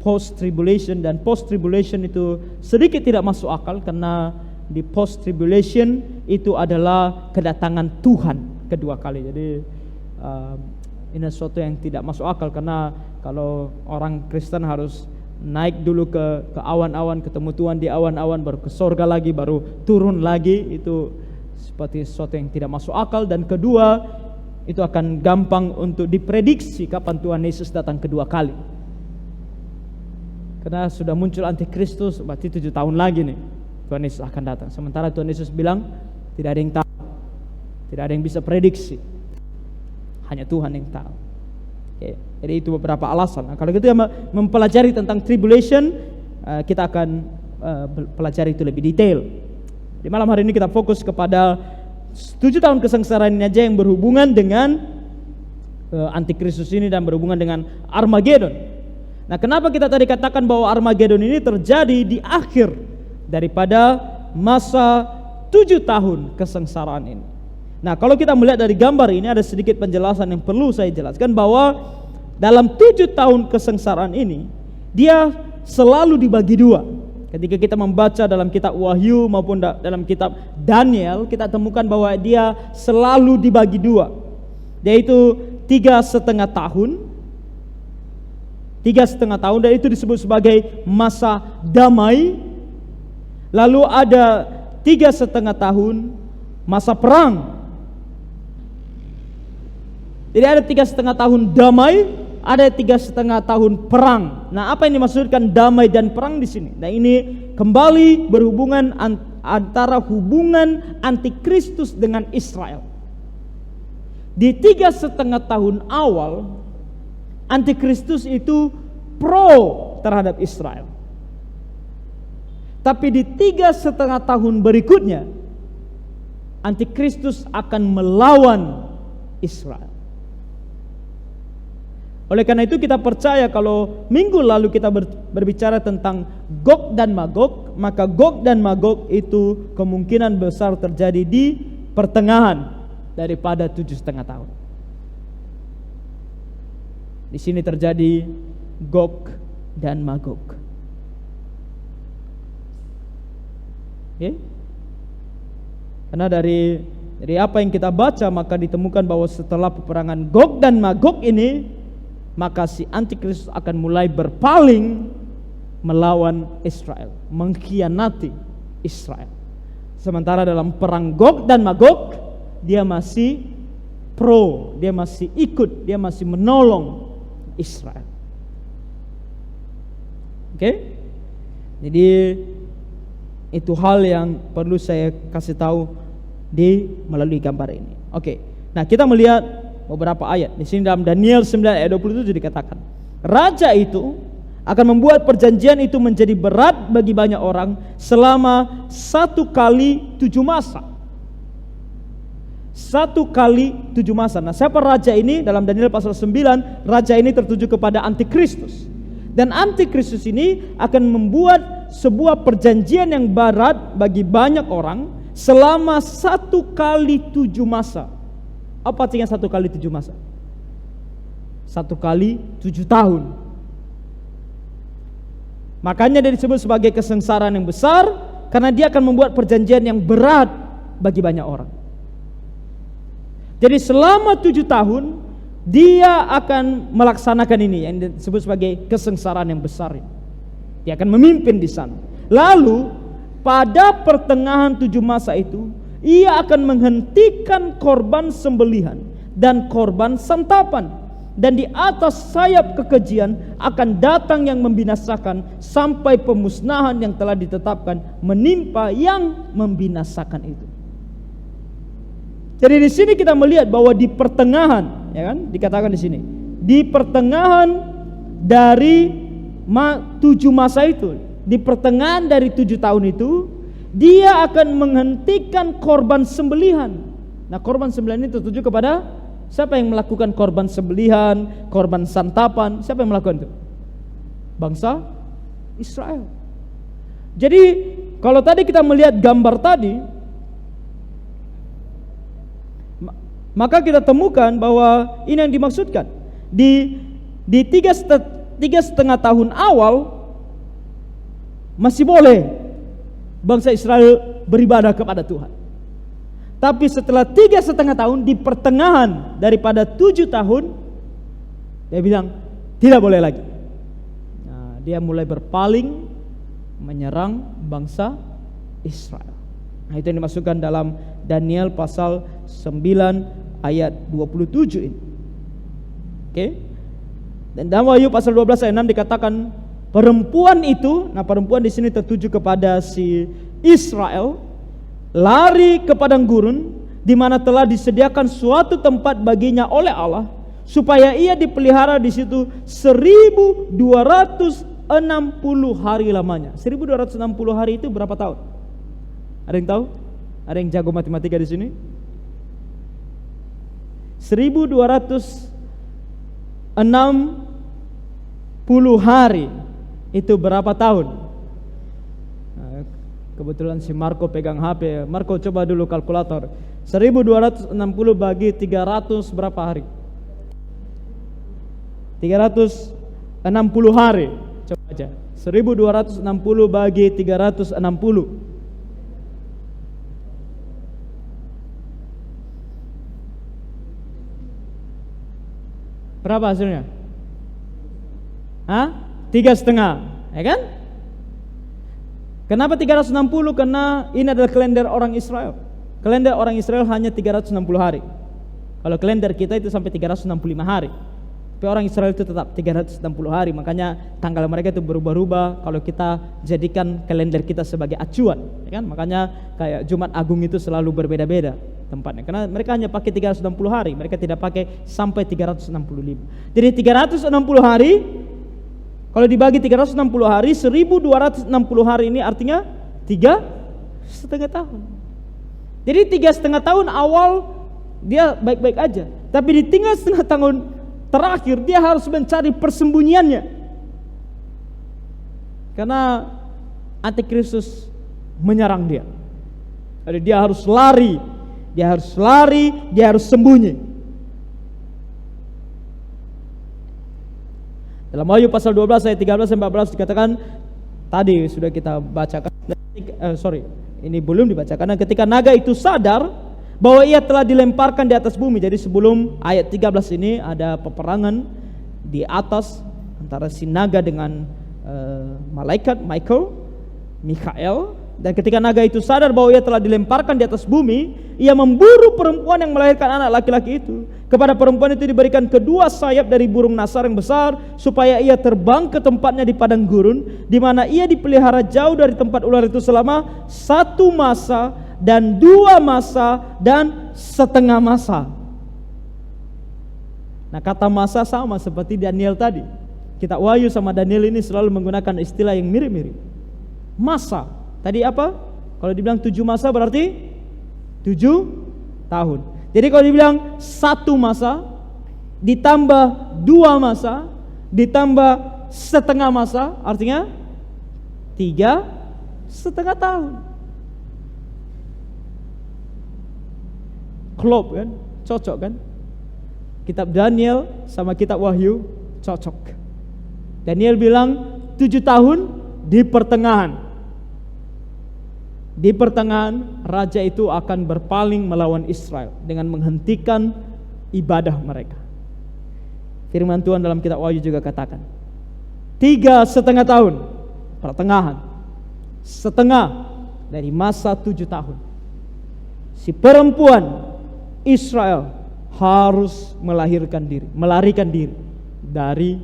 Post tribulation, dan post tribulation itu sedikit tidak masuk akal, karena di post tribulation itu adalah kedatangan Tuhan kedua kali. Jadi ini sesuatu yang tidak masuk akal, karena kalau orang Kristen harus naik dulu ke awan-awan, ketemu Tuhan di awan-awan, baru ke sorga lagi, baru turun lagi, itu seperti sesuatu yang tidak masuk akal. Dan kedua, itu akan gampang untuk diprediksi kapan Tuhan Yesus datang kedua kali. Karena sudah muncul antikristus, berarti 7 tahun lagi nih Tuhan Yesus akan datang. Sementara Tuhan Yesus bilang tidak ada yang tahu, tidak ada yang bisa prediksi. hanya Tuhan yang tahu. Oke, jadi itu beberapa alasan. Nah, kalau kita mempelajari tentang tribulation, kita akan pelajari itu lebih detail. Di malam hari ini kita fokus kepada 7 tahun kesengsaraan ini aja yang berhubungan dengan Antikristus ini dan berhubungan dengan Armageddon. Nah, kenapa kita tadi katakan bahwa Armageddon ini terjadi di akhir daripada masa 7 tahun kesengsaraan ini? Nah, kalau kita melihat dari gambar ini ada sedikit penjelasan yang perlu saya jelaskan, bahwa dalam 7 tahun kesengsaraan ini dia selalu dibagi dua. Ketika kita membaca dalam kitab Wahyu maupun dalam kitab Daniel, kita temukan bahwa dia selalu dibagi dua, yaitu 3,5 tahun. 3,5 tahun, dan itu disebut sebagai masa damai. Lalu ada 3,5 tahun masa perang. Jadi ada 3,5 tahun damai, ada 3,5 tahun perang. Nah, apa yang dimaksudkan damai dan perang di sini? Nah, ini kembali berhubungan antara hubungan Antikristus dengan Israel. Di 3,5 tahun awal, Antikristus itu pro terhadap Israel. Tapi di 3,5 tahun berikutnya, Antikristus akan melawan Israel. Oleh karena itu kita percaya, kalau minggu lalu kita berbicara tentang Gog dan Magog, maka Gog dan Magog itu kemungkinan besar terjadi di pertengahan daripada 7,5 tahun. Di sini terjadi Gog dan Magog. Oke? Karena dari apa yang kita baca, maka ditemukan bahwa setelah peperangan Gog dan Magog ini, maka si Antikristus akan mulai berpaling melawan Israel, mengkhianati Israel. Sementara dalam perang Gog dan Magog, dia masih pro, dia masih ikut, dia masih menolong Israel. Oke? Jadi itu hal yang perlu saya kasih tahu melalui gambar ini. Oke. Nah, kita melihat beberapa ayat. Di sini dalam Daniel 9 ayat 27 dikatakan, raja itu akan membuat perjanjian itu menjadi berat bagi banyak orang selama 1 kali 7 masa. 1 kali 7 masa. Nah, siapa raja ini? Dalam Daniel pasal 9, raja ini tertuju kepada Antikristus. Dan Antikristus ini akan membuat sebuah perjanjian yang berat bagi banyak orang selama 1 kali 7 masa. Apa artinya 1 kali 7 masa? 1 kali 7 tahun. Makanya dia disebut sebagai kesengsaraan yang besar, karena dia akan membuat perjanjian yang berat bagi banyak orang. Jadi selama 7 tahun dia akan melaksanakan ini yang disebut sebagai kesengsaraan yang besar. Dia akan memimpin di sana. Lalu pada pertengahan 7 masa itu, ia akan menghentikan korban sembelihan dan korban santapan, dan di atas sayap kekejian akan datang yang membinasakan sampai pemusnahan yang telah ditetapkan menimpa yang membinasakan itu. Jadi di sini kita melihat bahwa di pertengahan, ya kan, dikatakan di sini, di pertengahan dari 7 masa itu, di pertengahan dari 7 tahun itu, dia akan menghentikan korban sembelihan. Nah, korban sembelihan ini tertuju kepada siapa yang melakukan korban sembelihan, korban santapan? Siapa yang melakukan itu? Bangsa Israel. Jadi kalau tadi kita melihat gambar tadi, maka kita temukan bahwa ini yang dimaksudkan. Di 3,5 tahun awal masih boleh bangsa Israel beribadah kepada Tuhan. Tapi setelah 3,5 tahun, di pertengahan daripada 7 tahun, dia bilang tidak boleh lagi. Nah, dia mulai berpaling menyerang bangsa Israel. Nah, itu yang dimasukkan dalam Daniel pasal 9 ayat 27 ini. Oke? Dan dalam Wahyu pasal 12 ayat 6 dikatakan perempuan itu, nah perempuan di sini tertuju kepada si Israel, lari ke padang gurun di mana telah disediakan suatu tempat baginya oleh Allah, supaya ia dipelihara di situ 1260 hari lamanya. 1260 hari itu berapa tahun? Ada yang tahu? Ada yang jago matematika di sini? 1260 hari itu berapa tahun? Kebetulan si Marco pegang HP. Marco coba dulu kalkulator. 1260 bagi 300 berapa hari? 360 hari. Coba aja. 1260 bagi 360. Berapa hasilnya? 3,5, ya kan? Kenapa 360? Karena ini adalah kalender orang Israel. Kalender orang Israel hanya 360 hari. Kalau kalender kita itu sampai 365 hari. Tapi orang Israel itu tetap 360 hari. Makanya tanggal mereka itu berubah-ubah kalau kita jadikan kalender kita sebagai acuan, ya kan? Makanya kayak Jumat Agung itu selalu berbeda-beda tempatnya, karena mereka hanya pakai 360 hari. Mereka tidak pakai sampai 365. Jadi 360 hari kalau dibagi 360 hari, 1260 hari ini artinya 3,5 tahun. Jadi 3,5 tahun awal dia baik-baik aja, tapi di 3,5 tahun terakhir dia harus mencari persembunyiannya, karena Antikristus menyerang dia. Jadi dia harus lari, dia harus sembunyi. Dalam Wahyu pasal 12 ayat 13 sampai 14 dikatakan, tadi sudah kita bacakan, ini belum dibacakan. Dan ketika naga itu sadar bahwa ia telah dilemparkan di atas bumi. Jadi sebelum ayat 13 ini ada peperangan di atas antara si naga dengan malaikat Mikael. Dan ketika naga itu sadar bahwa ia telah dilemparkan di atas bumi, ia memburu perempuan yang melahirkan anak laki-laki itu. Kepada perempuan itu diberikan kedua sayap dari burung nasar yang besar, supaya ia terbang ke tempatnya di padang gurun, di mana ia dipelihara jauh dari tempat ular itu selama 1 masa dan 2 masa dan setengah masa. Nah, kata masa sama seperti Daniel tadi. Kitab Wahyu sama Daniel ini selalu menggunakan istilah yang mirip-mirip. Masa tadi apa? Kalau dibilang 7 masa berarti 7 tahun. Jadi kalau dibilang 1 masa ditambah 2 masa ditambah setengah masa, artinya 3,5 tahun. Klop kan? Cocok kan? Kitab Daniel sama kitab Wahyu cocok. Daniel bilang 7 tahun di pertengahan. Di pertengahan raja itu akan berpaling melawan Israel dengan menghentikan ibadah mereka. Firman Tuhan dalam kitab Wahyu juga katakan 3,5 tahun pertengahan, setengah dari masa 7 tahun. Si perempuan Israel harus melarikan diri dari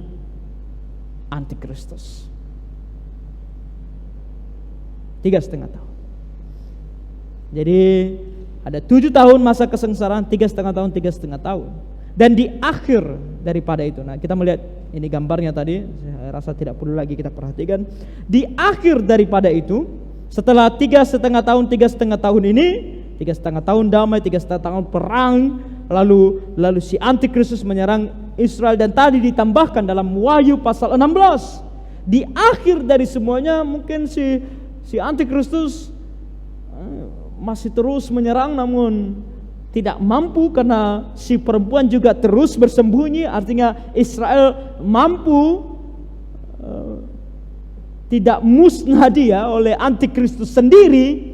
Antikristus. 3,5 tahun. Jadi ada 7 tahun masa kesengsaraan, 3,5 tahun, 3,5 tahun. Dan di akhir daripada itu, nah kita melihat ini gambarnya tadi, saya rasa tidak perlu lagi kita perhatikan. Di akhir daripada itu, setelah 3,5 tahun, 3,5 tahun ini, 3,5 tahun damai, 3,5 tahun perang, lalu si Antikristus menyerang Israel. Dan tadi ditambahkan dalam Wahyu pasal 16, di akhir dari semuanya mungkin si Antikristus masih terus menyerang, namun tidak mampu karena si perempuan juga terus bersembunyi. Artinya Israel mampu tidak musnah dia oleh Antikristus sendiri.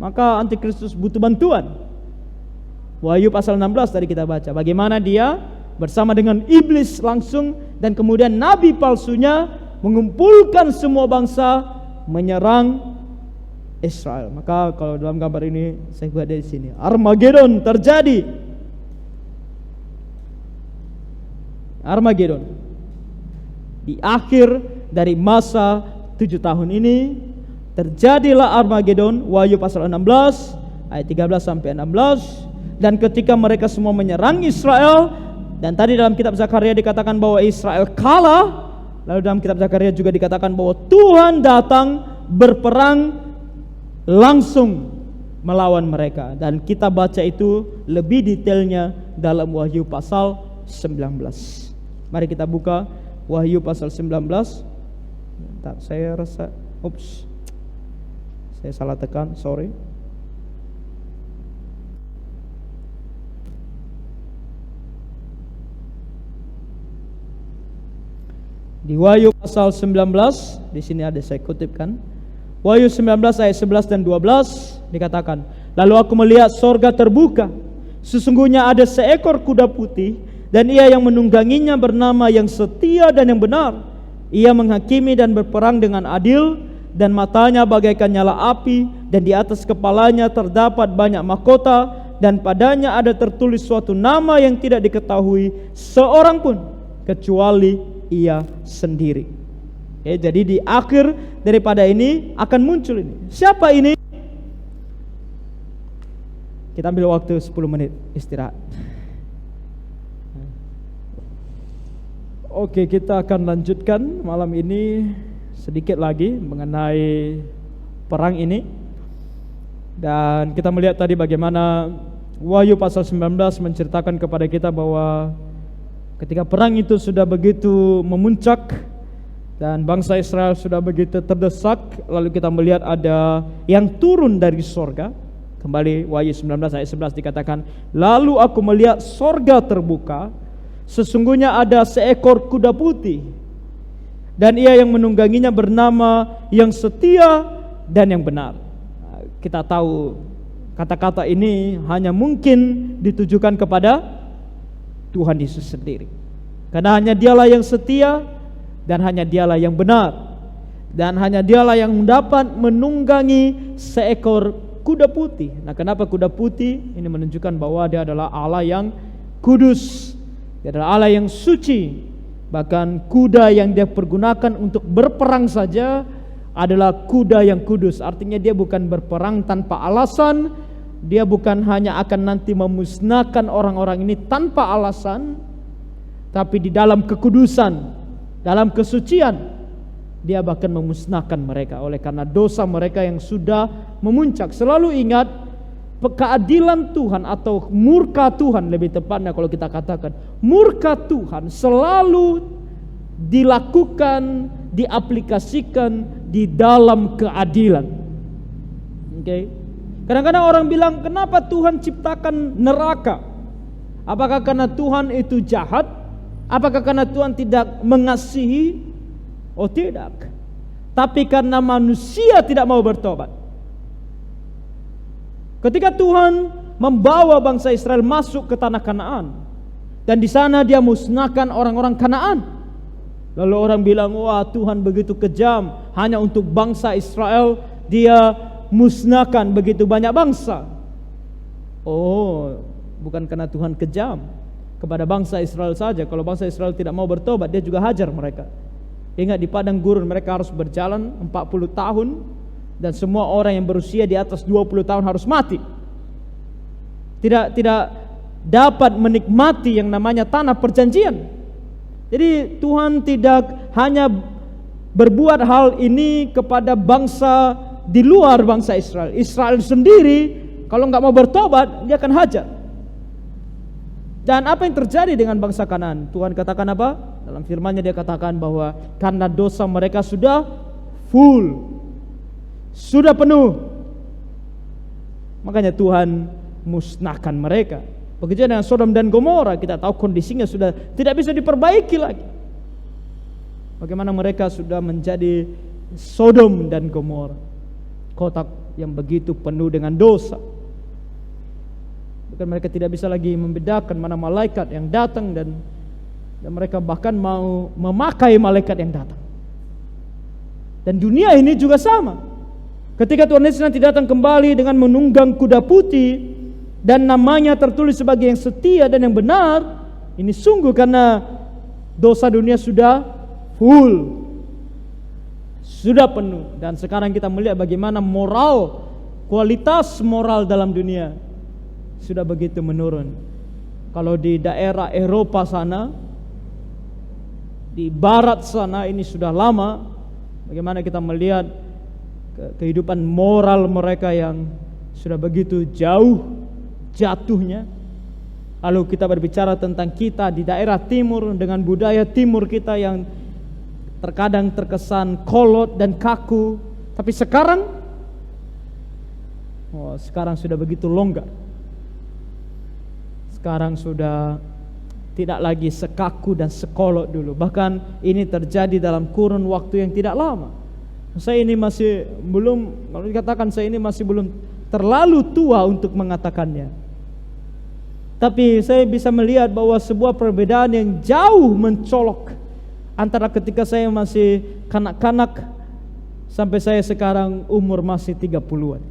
Maka Antikristus butuh bantuan. Wahyu pasal 16 tadi kita baca bagaimana dia bersama dengan iblis langsung, dan kemudian nabi palsunya mengumpulkan semua bangsa menyerang Israel. Maka kalau dalam gambar ini saya buat dari sini, Armageddon terjadi. Armageddon di akhir dari masa 7 tahun ini terjadilah Armageddon. Wahyu pasal 16 ayat 13 sampai 16. Dan ketika mereka semua menyerang Israel, dan tadi dalam kitab Zakaria dikatakan bahwa Israel kalah, lalu dalam kitab Zakaria juga dikatakan bahwa Tuhan datang berperang langsung melawan mereka. Dan kita baca itu lebih detailnya dalam Wahyu pasal 19. Mari kita buka Wahyu pasal 19. Bentar, saya rasa saya salah tekan, sorry. Di Wahyu pasal 19, di sini ada saya kutipkan. Wahyu 19 ayat 11 dan 12 dikatakan, lalu aku melihat sorga terbuka, sesungguhnya ada seekor kuda putih, dan ia yang menungganginya bernama yang setia dan yang benar. Ia menghakimi dan berperang dengan adil, dan matanya bagaikan nyala api, dan di atas kepalanya terdapat banyak mahkota, dan padanya ada tertulis suatu nama yang tidak diketahui seorang pun kecuali ia sendiri. Oke, jadi di akhir daripada ini akan muncul ini. Siapa ini? Kita ambil waktu 10 menit istirahat. Oke, kita akan lanjutkan malam ini sedikit lagi mengenai perang ini. Dan kita melihat tadi bagaimana Wahyu pasal 19 menceritakan kepada kita bahwa ketika perang itu sudah begitu memuncak dan bangsa Israel sudah begitu terdesak, lalu kita melihat ada yang turun dari sorga. Kembali Wahyu 19 ayat 11 dikatakan, lalu aku melihat sorga terbuka, sesungguhnya ada seekor kuda putih, dan ia yang menungganginya bernama yang setia dan yang benar. Kita tahu kata-kata ini hanya mungkin ditujukan kepada Tuhan Yesus sendiri, karena hanya dialah yang setia dan hanya dialah yang benar, dan hanya dialah yang dapat menunggangi seekor kuda putih. Nah, kenapa kuda putih? Ini menunjukkan bahwa dia adalah Allah yang kudus, dia adalah Allah yang suci. Bahkan kuda yang dia pergunakan untuk berperang saja adalah kuda yang kudus. Artinya dia bukan berperang tanpa alasan, dia bukan hanya akan nanti memusnahkan orang-orang ini tanpa alasan, tapi di dalam kekudusan, dalam kesucian, dia bahkan memusnahkan mereka oleh karena dosa mereka yang sudah memuncak. Selalu ingat, keadilan Tuhan atau murka Tuhan, lebih tepatnya kalau kita katakan murka Tuhan, selalu dilakukan, diaplikasikan di dalam keadilan. Oke. Kadang-kadang orang bilang, kenapa Tuhan ciptakan neraka? Apakah karena Tuhan itu jahat? Apakah karena Tuhan tidak mengasihi? Oh, tidak. Tapi karena manusia tidak mau bertobat. Ketika Tuhan membawa bangsa Israel masuk ke tanah Kanaan, dan di sana dia musnahkan orang-orang Kanaan. Lalu orang bilang, wah, Tuhan begitu kejam, hanya untuk bangsa Israel dia musnahkan begitu banyak bangsa. Oh, bukan karena Tuhan kejam kepada bangsa Israel saja. Kalau bangsa Israel tidak mau bertobat, dia juga hajar mereka. Ingat, di padang gurun mereka harus berjalan 40 tahun, dan semua orang yang berusia di atas 20 tahun harus mati. Tidak dapat menikmati yang namanya tanah perjanjian. Jadi Tuhan tidak hanya berbuat hal ini kepada bangsa di luar bangsa Israel. Israel sendiri kalau nggak mau bertobat, dia akan hajar. Dan apa yang terjadi dengan bangsa Kanaan? Tuhan katakan apa? Dalam firman-Nya dia katakan bahwa karena dosa mereka sudah full, sudah penuh, makanya Tuhan musnahkan mereka. Begitu dengan Sodom dan Gomora, kita tahu kondisinya sudah tidak bisa diperbaiki lagi. Bagaimana mereka sudah menjadi Sodom dan Gomora, kota yang begitu penuh dengan dosa. Bahkan mereka tidak bisa lagi membedakan mana malaikat yang datang, dan mereka bahkan mau memakai malaikat yang datang. Dan dunia ini juga sama. Ketika Tuhan Yesus nanti datang kembali dengan menunggang kuda putih, dan namanya tertulis sebagai yang setia dan yang benar, ini sungguh karena dosa dunia sudah full, sudah penuh. Dan sekarang kita melihat bagaimana moral kualitas moral dalam dunia sudah begitu menurun. Kalau di daerah Eropa sana, di barat sana ini sudah lama. Bagaimana kita melihat kehidupan moral mereka yang sudah begitu jauh jatuhnya. Lalu kita berbicara tentang kita di daerah timur dengan budaya timur kita yang terkadang terkesan kolot dan kaku. Tapi sekarang sudah begitu longgar. Sekarang sudah tidak lagi sekaku dan sekolot dulu. Bahkan ini terjadi dalam kurun waktu yang tidak lama. Saya ini masih belum, kalau dikatakan saya ini masih belum terlalu tua untuk mengatakannya. Tapi saya bisa melihat bahwa sebuah perbedaan yang jauh mencolok antara ketika saya masih kanak-kanak sampai saya sekarang umur masih 30-an.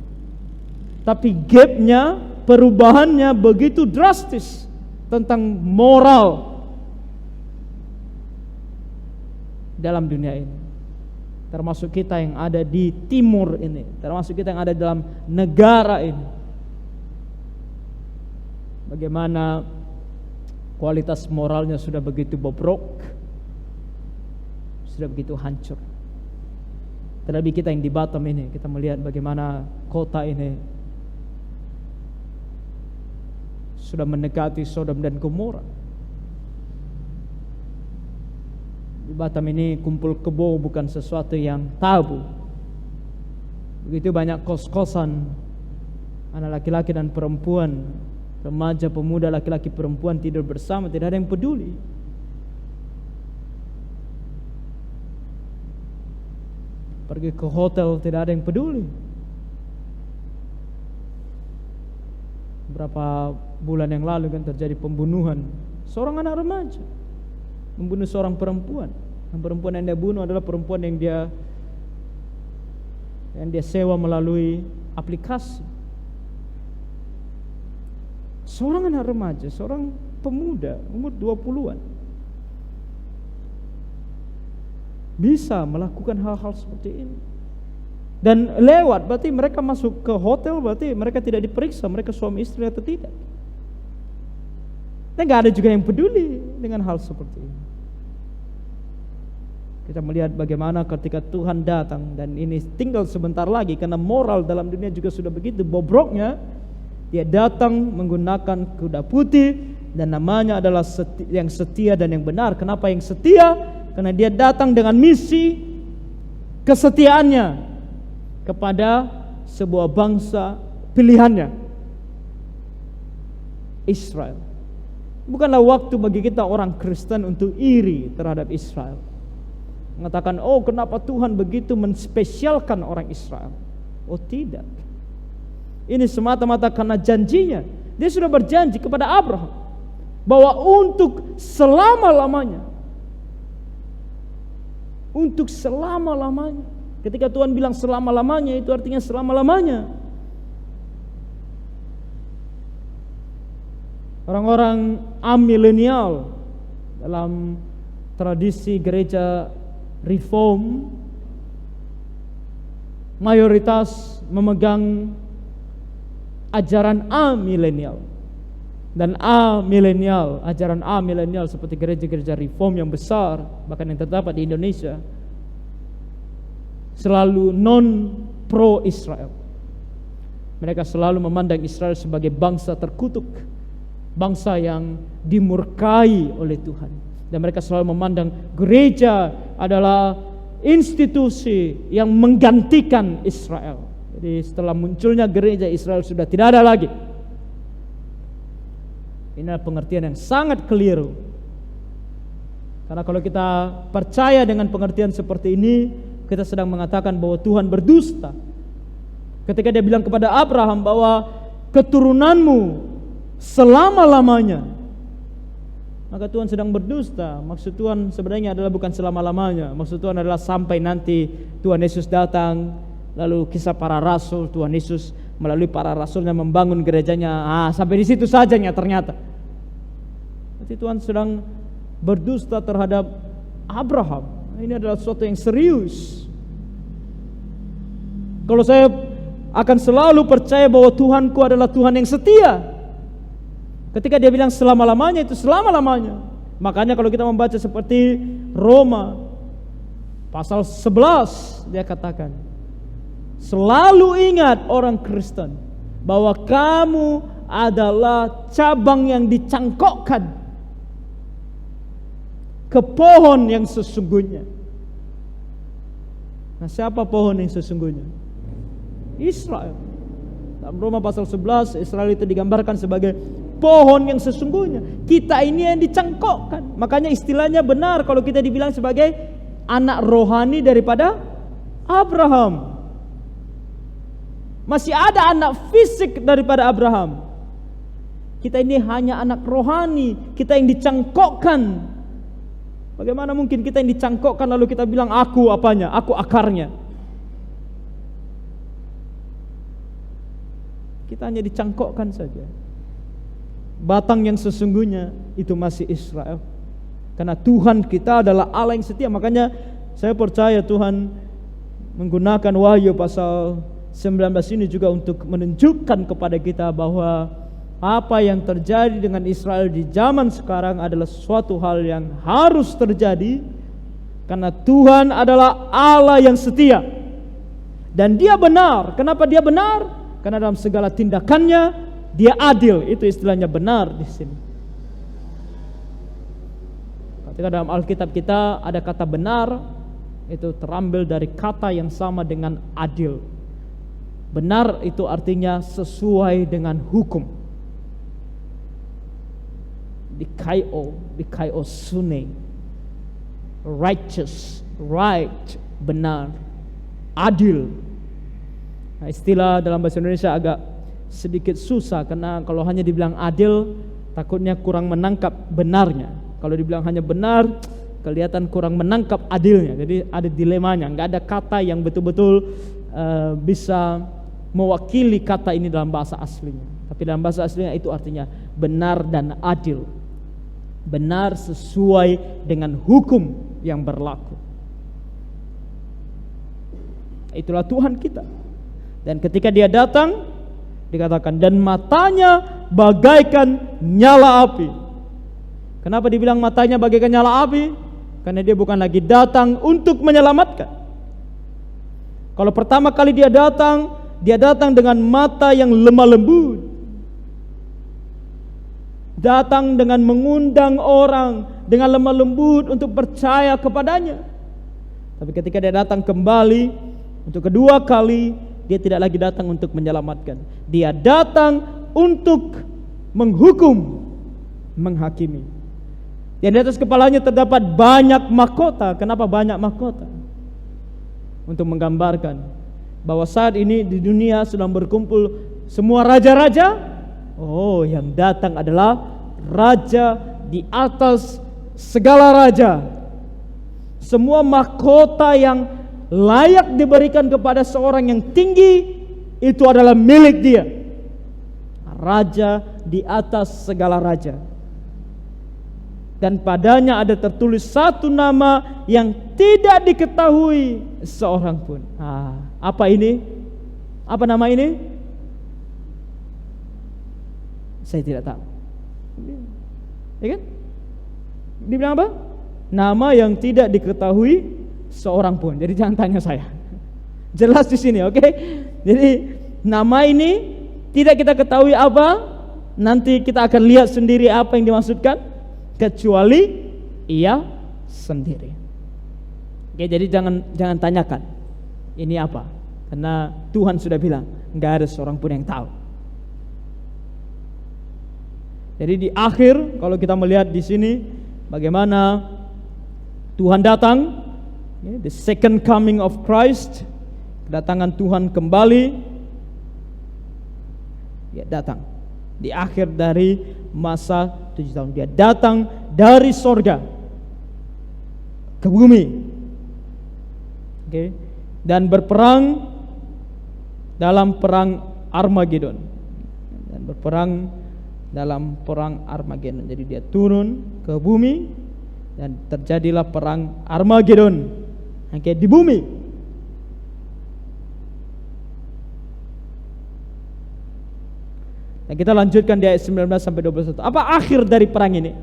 Tapi gapnya, perubahannya begitu drastis tentang moral dalam dunia ini. Termasuk kita yang ada di timur ini, termasuk kita yang ada dalam negara ini. Bagaimana kualitas moralnya sudah begitu bobrok, sudah begitu hancur. Terlebih kita yang di Batam ini, kita melihat bagaimana kota ini sudah mendekati Sodom dan Gomora. Di Batam ini kumpul kebo bukan sesuatu yang tabu. Begitu banyak kos-kosan anak laki-laki dan perempuan, remaja, pemuda, laki-laki, perempuan tidur bersama, tidak ada yang peduli. Pergi ke hotel, tidak ada yang peduli. Beberapa bulan yang lalu kan terjadi pembunuhan seorang anak remaja, membunuh seorang perempuan. Dan perempuan yang dia bunuh adalah perempuan yang dia sewa melalui aplikasi. Seorang anak remaja, seorang pemuda umur 20-an bisa melakukan hal-hal seperti ini. Dan lewat, berarti mereka masuk ke hotel, berarti mereka tidak diperiksa mereka suami istri atau tidak. Dan gak ada juga yang peduli dengan hal seperti ini. Kita melihat bagaimana ketika Tuhan datang, dan ini tinggal sebentar lagi karena moral dalam dunia juga sudah begitu bobroknya. Dia datang menggunakan kuda putih dan namanya adalah yang setia dan yang benar. Kenapa yang setia? Karena dia datang dengan misi kesetiaannya kepada sebuah bangsa pilihannya, Israel. Bukanlah waktu bagi kita orang Kristen untuk iri terhadap Israel, mengatakan, oh kenapa Tuhan begitu menspesialkan orang Israel. Oh tidak. Ini semata-mata karena janjinya. Dia sudah berjanji kepada Abraham bahwa untuk selama-lamanya, untuk selama-lamanya. Ketika Tuhan bilang selama-lamanya, itu artinya selama-lamanya. Orang-orang amilenial dalam tradisi gereja Reform mayoritas memegang ajaran amilenial. Dan amilenial, ajaran amilenial seperti gereja-gereja Reform yang besar, bahkan yang terdapat di Indonesia, selalu non-pro Israel. Mereka selalu memandang Israel sebagai bangsa terkutuk, bangsa yang dimurkai oleh Tuhan. Dan mereka selalu memandang gereja adalah institusi yang menggantikan Israel. Jadi setelah munculnya gereja, Israel sudah tidak ada lagi. Ini adalah pengertian yang sangat keliru. Karena kalau kita percaya dengan pengertian seperti ini, kita sedang mengatakan bahwa Tuhan berdusta. Ketika dia bilang kepada Abraham bahwa keturunanmu selama-lamanya, maka Tuhan sedang berdusta. Maksud Tuhan sebenarnya adalah bukan selama-lamanya. Maksud Tuhan adalah sampai nanti Tuhan Yesus datang. Lalu kisah para rasul, Tuhan Yesus melalui para rasulnya membangun gerejanya. Sampai di situ sajanya ternyata. Berarti Tuhan sedang berdusta terhadap Abraham. Ini adalah sesuatu yang serius. Kalau saya akan selalu percaya bahwa Tuhanku adalah Tuhan yang setia. Ketika dia bilang selama-lamanya, itu selama-lamanya. Makanya kalau kita membaca seperti Roma pasal 11, dia katakan, selalu ingat orang Kristen bahwa kamu adalah cabang yang dicangkokkan ke pohon yang sesungguhnya. Nah, siapa pohon yang sesungguhnya? Israel. Dalam Roma pasal 11, Israel itu digambarkan sebagai pohon yang sesungguhnya. Kita ini yang dicangkokkan. Makanya istilahnya benar kalau kita dibilang sebagai anak rohani daripada Abraham. Masih ada anak fisik daripada Abraham. Kita ini hanya anak rohani, kita yang dicangkokkan. Bagaimana mungkin kita yang dicangkokkan lalu kita bilang aku apanya? Aku akarnya. Kita hanya dicangkokkan saja. Batang yang sesungguhnya itu masih Israel. Karena Tuhan kita adalah Allah yang setia. Makanya saya percaya Tuhan menggunakan Wahyu pasal 19 ini juga untuk menunjukkan kepada kita bahwa apa yang terjadi dengan Israel di zaman sekarang adalah suatu hal yang harus terjadi. Karena Tuhan adalah Allah yang setia. Dan dia benar. Kenapa dia benar? Karena dalam segala tindakannya dia adil. Itu istilahnya benar di sini. Ketika dalam Alkitab kita ada kata benar, itu terambil dari kata yang sama dengan adil. Benar itu artinya sesuai dengan hukum. Dikaio sune, righteous, right, benar, adil. Nah, istilah dalam bahasa Indonesia agak sedikit susah karena kalau hanya dibilang adil takutnya kurang menangkap benarnya. Kalau dibilang hanya benar kelihatan kurang menangkap adilnya. Jadi ada dilemanya, nggak ada kata yang betul-betul bisa mewakili kata ini dalam bahasa aslinya. Tapi dalam bahasa aslinya itu artinya benar dan adil. Benar sesuai dengan hukum yang berlaku. Itulah Tuhan kita. Dan ketika dia datang, dikatakan dan matanya bagaikan nyala api. Kenapa dibilang matanya bagaikan nyala api? Karena dia bukan lagi datang untuk menyelamatkan. Kalau pertama kali dia datang dengan mata yang lemah lembut. Datang dengan mengundang orang dengan lemah lembut untuk percaya kepadanya. Tapi ketika dia datang kembali untuk kedua kali, dia tidak lagi datang untuk menyelamatkan. Dia datang untuk menghukum, menghakimi. Dan di atas kepalanya terdapat banyak mahkota. Kenapa banyak mahkota? Untuk menggambarkan bahwa saat ini di dunia sedang berkumpul semua raja-raja. Oh, yang datang adalah raja di atas segala raja. Semua mahkota yang layak diberikan kepada seorang yang tinggi itu adalah milik dia. Raja di atas segala raja. Dan padanya ada tertulis satu nama yang tidak diketahui seorang pun. Apa ini? Apa nama ini? Saya tidak tahu. Ya kan? Dibilang apa? Nama yang tidak diketahui seorang pun. Jadi jangan tanya saya. Jelas di sini, oke? Jadi nama ini tidak kita ketahui apa. Nanti kita akan lihat sendiri apa yang dimaksudkan, kecuali ia sendiri. Oke, jadi jangan tanyakan ini apa, karena Tuhan sudah bilang nggak ada seorang pun yang tahu. Jadi di akhir kalau kita melihat di sini bagaimana Tuhan datang, the second coming of Christ, kedatangan Tuhan kembali, dia datang di akhir dari masa 7 tahun. Dia datang dari sorga ke bumi, dan berperang dalam perang Armageddon, dalam perang Armageddon. Jadi dia turun ke bumi dan terjadilah perang Armageddon di bumi. Dan kita lanjutkan di ayat 19 sampai 21. Apa akhir dari perang ini?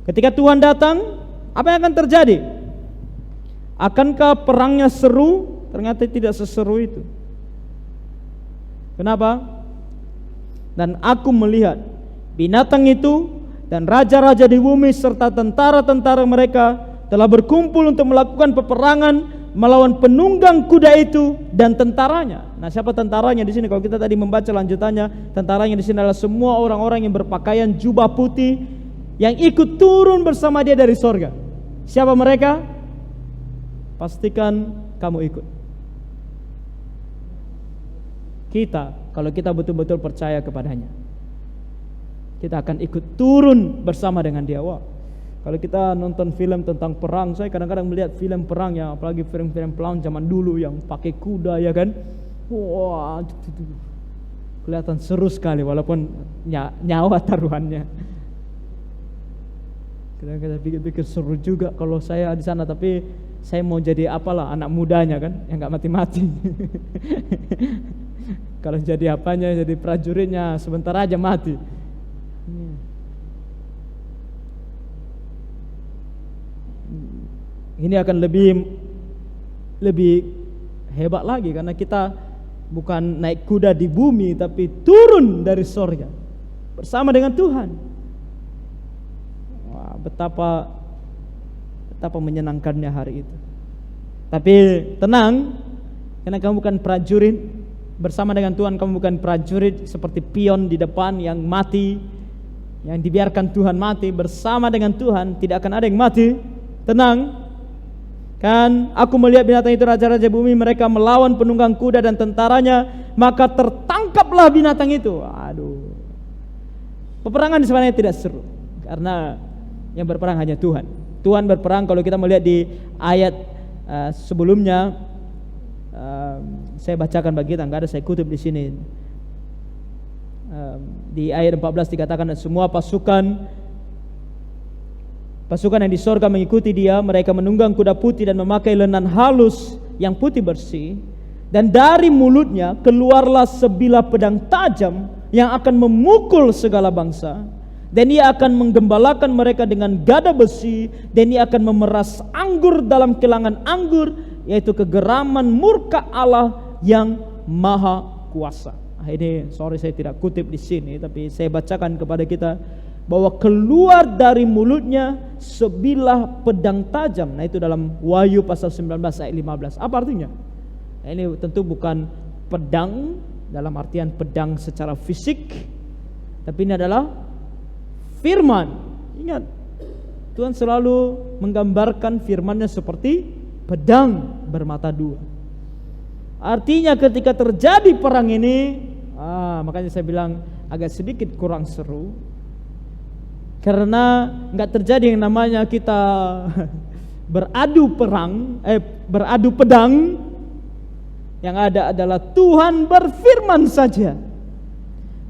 Ketika Tuhan datang, apa yang akan terjadi? Akankah perangnya seru? Ternyata tidak seseru itu. Kenapa? Dan aku melihat binatang itu dan raja-raja di bumi serta tentara-tentara mereka telah berkumpul untuk melakukan peperangan melawan penunggang kuda itu dan tentaranya. Nah, siapa tentaranya di sini? Kalau kita tadi membaca lanjutannya, tentaranya di sini adalah semua orang-orang yang berpakaian jubah putih yang ikut turun bersama dia dari sorga. Siapa mereka? Pastikan kamu ikut. Kita, kalau kita betul-betul percaya kepadanya, kita akan ikut turun bersama dengan dia. Wah, kalau kita nonton film tentang perang, saya kadang-kadang melihat film perang ya, apalagi film-film perang zaman dulu yang pakai kuda ya kan. Wah, kelihatan seru sekali walaupun nyawa taruhannya. Kadang-kadang pikir-pikir seru juga kalau saya di sana, tapi saya mau jadi apalah, anak mudanya kan, yang nggak mati-mati. Kalau jadi apanya, jadi prajuritnya sebentar aja mati. Ini akan lebih hebat lagi karena kita bukan naik kuda di bumi, tapi turun dari sorga bersama dengan Tuhan. Wah, betapa menyenangkannya hari itu. Tapi tenang, karena kamu bukan prajurit bersama dengan Tuhan. Kamu bukan prajurit seperti pion di depan yang mati, yang dibiarkan Tuhan mati. Bersama dengan Tuhan tidak akan ada yang mati. Tenang. Kan aku melihat binatang itu raja-raja bumi, mereka melawan penunggang kuda dan tentaranya, maka tertangkaplah binatang itu. Aduh. Peperangan sebenarnya tidak seru karena yang berperang hanya Tuhan. Tuhan berperang. Kalau kita melihat di ayat sebelumnya, saya bacakan bagi kita, enggak ada saya kutip di sini. Di ayat 14 dikatakan semua pasukan yang di sorga mengikuti dia. Mereka menunggang kuda putih dan memakai lenan halus yang putih bersih. Dan dari mulutnya keluarlah sebilah pedang tajam yang akan memukul segala bangsa. Dan ia akan menggembalakan mereka dengan gada besi. Dan ia akan memeras anggur dalam kilangan anggur, yaitu kegeraman murka Allah yang maha kuasa. Ini sorry saya tidak kutip di sini, tapi saya bacakan kepada kita bahwa keluar dari mulutnya sebilah pedang tajam. Nah, itu dalam Wahyu pasal 19 ayat 15. Apa artinya? Nah, ini tentu bukan pedang dalam artian pedang secara fisik, tapi ini adalah firman. Ingat, Tuhan selalu menggambarkan firman-Nya seperti pedang bermata dua. Artinya ketika terjadi perang ini, makanya saya bilang agak sedikit kurang seru. Karena nggak terjadi yang namanya kita beradu pedang. Yang ada adalah Tuhan berfirman saja.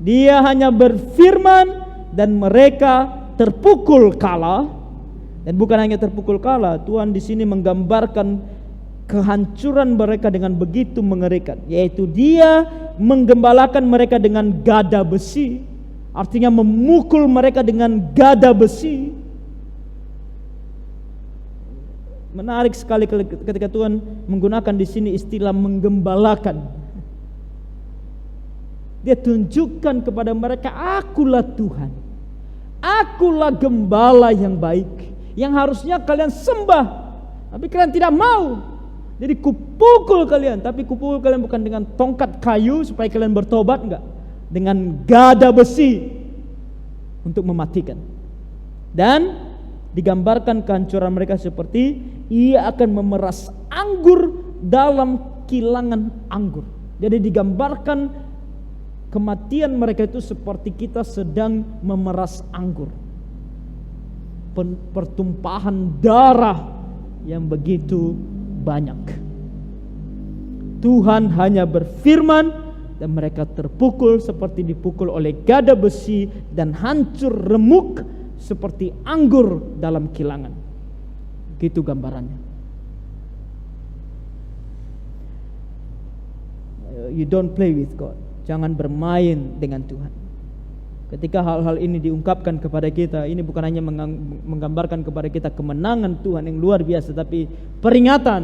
Dia hanya berfirman dan mereka terpukul kalah. Dan bukan hanya terpukul kalah, Tuhan di sini menggambarkan kehancuran mereka dengan begitu mengerikan, yaitu Dia menggembalakan mereka dengan gada besi. Artinya memukul mereka dengan gada besi. Menarik sekali ketika Tuhan menggunakan di sini istilah menggembalakan. Dia tunjukkan kepada mereka, akulah Tuhan, akulah gembala yang baik, yang harusnya kalian sembah, tapi kalian tidak mau. Jadi kupukul kalian, tapi kupukul kalian bukan dengan tongkat kayu supaya kalian bertobat, enggak, dengan gada besi untuk mematikan. Dan digambarkan kehancuran mereka seperti ia akan memeras anggur dalam kilangan anggur. Jadi digambarkan kematian mereka itu seperti kita sedang memeras anggur. Pertumpahan darah yang begitu banyak. Tuhan hanya berfirman dan mereka terpukul seperti dipukul oleh gada besi dan hancur remuk seperti anggur dalam kilangan. Gitu gambarannya. You don't play with God. jangan bermain dengan Tuhan. Ketika hal-hal ini diungkapkan kepada kita, ini bukan hanya menggambarkan kepada kita kemenangan Tuhan yang luar biasa, tapi peringatan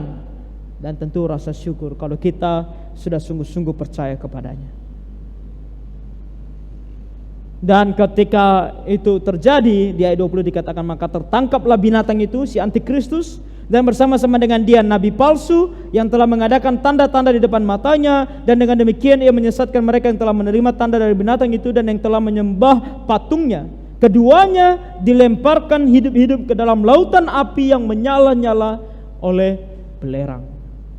dan tentu rasa syukur kalau kita sudah sungguh-sungguh percaya kepadanya. Dan ketika itu terjadi, di ayat 20 dikatakan, maka tertangkaplah binatang itu, si antikristus, dan bersama-sama dengan dia nabi palsu yang telah mengadakan tanda-tanda di depan matanya, dan dengan demikian ia menyesatkan mereka yang telah menerima tanda dari binatang itu dan yang telah menyembah patungnya. Keduanya dilemparkan hidup-hidup ke dalam lautan api yang menyala-nyala oleh belerang.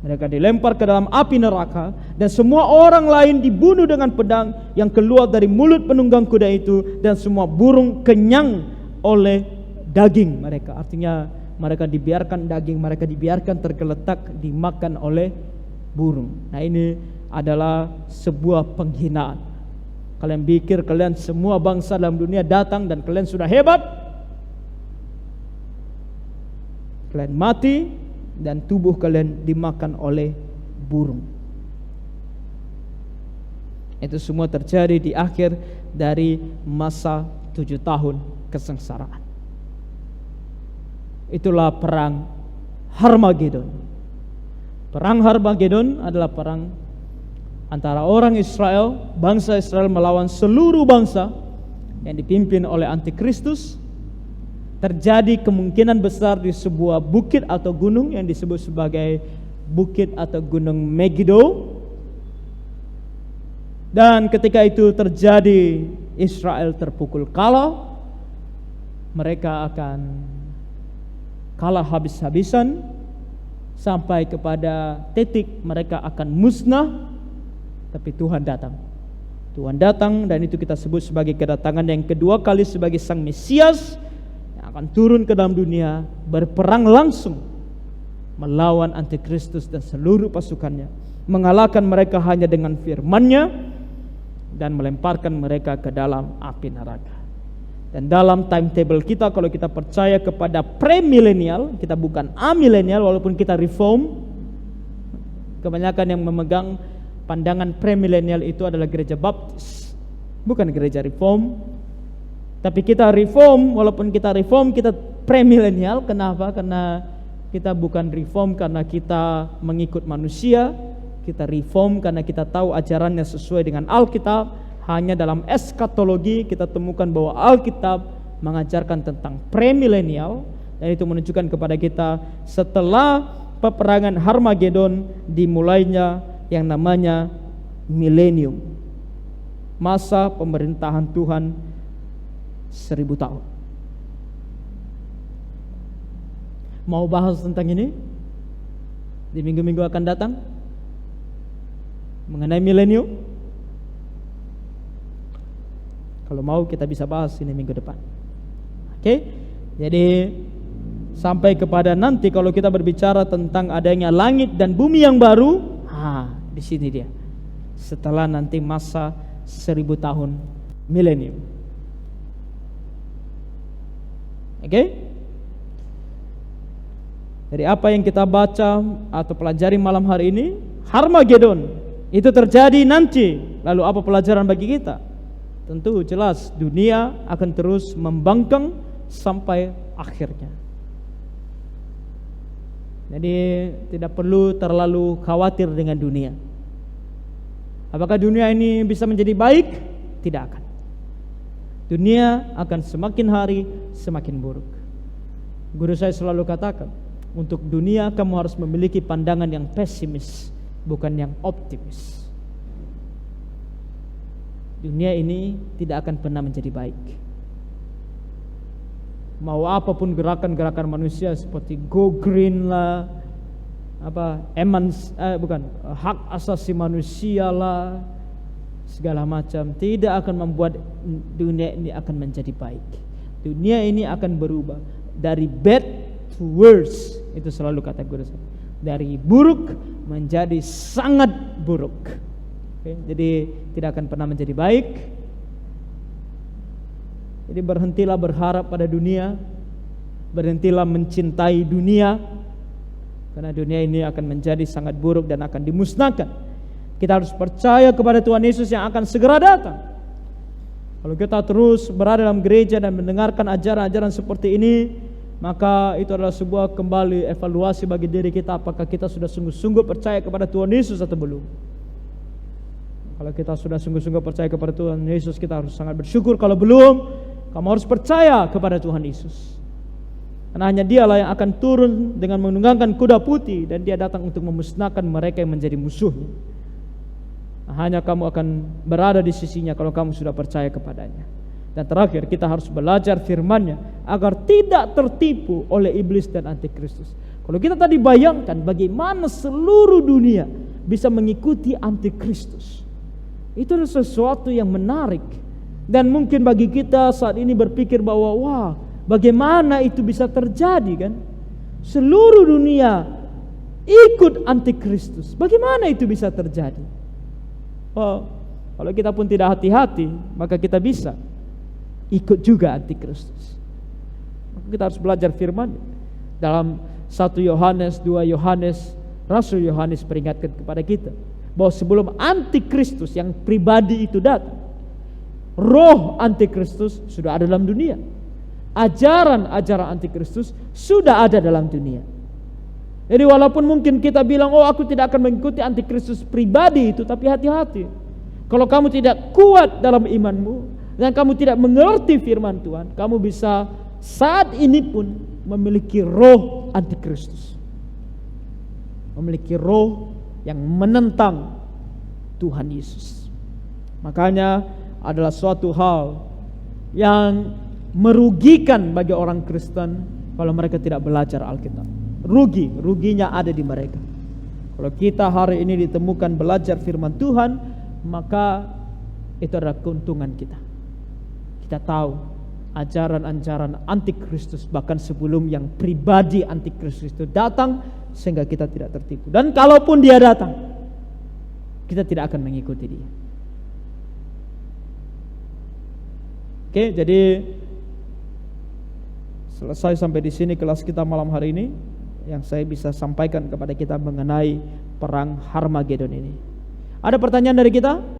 Mereka dilempar ke dalam api neraka, dan semua orang lain dibunuh dengan pedang yang keluar dari mulut penunggang kuda itu, dan semua burung kenyang oleh daging mereka. Artinya mereka dibiarkan daging, mereka dibiarkan tergeletak dimakan oleh burung. Nah, ini adalah sebuah penghinaan. Kalian pikir kalian semua bangsa dalam dunia datang dan kalian sudah hebat? Kalian mati dan tubuh kalian dimakan oleh burung. Itu semua terjadi di akhir dari masa 7 tahun kesengsaraan. Itulah perang Harmagedon. Perang Harmagedon adalah perang antara orang Israel, bangsa Israel melawan seluruh bangsa yang dipimpin oleh antikristus. Terjadi kemungkinan besar di sebuah bukit atau gunung yang disebut sebagai bukit atau gunung Megiddo. Dan ketika itu terjadi, Israel terpukul kalah. Mereka akan kalah habis-habisan sampai kepada titik mereka akan musnah. Tapi Tuhan datang. Tuhan datang, dan itu kita sebut sebagai kedatangan yang kedua kali sebagai Sang Mesias akan turun ke dalam dunia, berperang langsung melawan antikristus dan seluruh pasukannya, mengalahkan mereka hanya dengan firman-Nya dan melemparkan mereka ke dalam api neraka. Dan dalam timetable kita, kalau kita percaya kepada premilenial, kita bukan amilenial, walaupun kita reform. Kebanyakan yang memegang pandangan premilenial itu adalah gereja baptis, bukan gereja reform. Tapi kita reform, walaupun kita reform, kita premilenial. Kenapa? Karena kita bukan reform karena kita mengikut manusia. Kita reform karena kita tahu ajarannya sesuai dengan Alkitab. Hanya dalam eskatologi kita temukan bahwa Alkitab mengajarkan tentang premilenial, dan itu menunjukkan kepada kita setelah peperangan Harmagedon dimulainya yang namanya milenium, masa pemerintahan Tuhan 1000 tahun. Mau bahas tentang ini di minggu-minggu akan datang mengenai milenium? Kalau mau kita bisa bahas ini minggu depan. Oke? Jadi sampai kepada nanti kalau kita berbicara tentang adanya langit dan bumi yang baru, di sini dia. Setelah nanti masa 1000 tahun milenium. Oke? Dari apa yang kita baca atau pelajari malam hari ini, Harmagedon itu terjadi nanti. Lalu apa pelajaran bagi kita? Tentu jelas dunia akan terus membangkang sampai akhirnya. Jadi tidak perlu terlalu khawatir dengan dunia. Apakah dunia ini bisa menjadi baik? Tidak akan. Dunia akan semakin hari semakin buruk. Guru saya selalu katakan, untuk dunia kamu harus memiliki pandangan yang pesimis, bukan yang optimis. Dunia ini tidak akan pernah menjadi baik. Mau apapun gerakan-gerakan manusia seperti go green lah, hak asasi manusia lah, segala macam, tidak akan membuat dunia ini akan menjadi baik. Dunia ini akan berubah dari bad to worse. Itu selalu kata guru saya. Dari buruk menjadi sangat buruk. Jadi tidak akan pernah menjadi baik. Jadi berhentilah berharap pada dunia, berhentilah mencintai dunia, karena dunia ini akan menjadi sangat buruk dan akan dimusnahkan. Kita harus percaya kepada Tuhan Yesus yang akan segera datang. Kalau kita terus berada dalam gereja dan mendengarkan ajaran-ajaran seperti ini, maka itu adalah sebuah kembali evaluasi bagi diri kita, apakah kita sudah sungguh-sungguh percaya kepada Tuhan Yesus atau belum. Kalau kita sudah sungguh-sungguh percaya kepada Tuhan Yesus, kita harus sangat bersyukur. Kalau belum, kamu harus percaya kepada Tuhan Yesus. Karena hanya Dialah yang akan turun dengan menunggangi kuda putih, dan Dia datang untuk memusnahkan mereka yang menjadi musuhnya. Hanya kamu akan berada di sisinya kalau kamu sudah percaya kepadanya. Dan terakhir, kita harus belajar firman-Nya agar tidak tertipu oleh iblis dan antikristus. Kalau kita tadi bayangkan bagaimana seluruh dunia bisa mengikuti antikristus, itu adalah sesuatu yang menarik. Dan mungkin bagi kita saat ini berpikir bahwa wah, bagaimana itu bisa terjadi kan? Seluruh dunia ikut antikristus. Bagaimana itu bisa terjadi? Oh, kalau kita pun tidak hati-hati, maka kita bisa ikut juga antikristus. Maka kita harus belajar firman. Dalam 1 Yohanes, 2 Yohanes, Rasul Yohanes peringatkan kepada kita bahwa sebelum antikristus yang pribadi itu datang, roh antikristus sudah ada dalam dunia. Ajaran-ajaran antikristus sudah ada dalam dunia. Jadi walaupun mungkin kita bilang, oh aku tidak akan mengikuti antikristus pribadi itu, tapi hati-hati. Kalau kamu tidak kuat dalam imanmu dan kamu tidak mengerti firman Tuhan, kamu bisa saat ini pun memiliki roh antikristus, memiliki roh yang menentang Tuhan Yesus. Makanya adalah suatu hal yang merugikan bagi orang Kristen kalau mereka tidak belajar Alkitab. Ruginya ada di mereka. Kalau kita hari ini ditemukan belajar firman Tuhan, maka itu adalah keuntungan kita. Kita tahu ajaran-ajaran antikristus bahkan sebelum yang pribadi antikristus itu datang, sehingga kita tidak tertipu. Dan kalaupun dia datang, kita tidak akan mengikuti dia. Oke, jadi selesai sampai di sini kelas kita malam hari ini, yang saya bisa sampaikan kepada kita mengenai perang Harmagedon ini. Ada pertanyaan dari kita?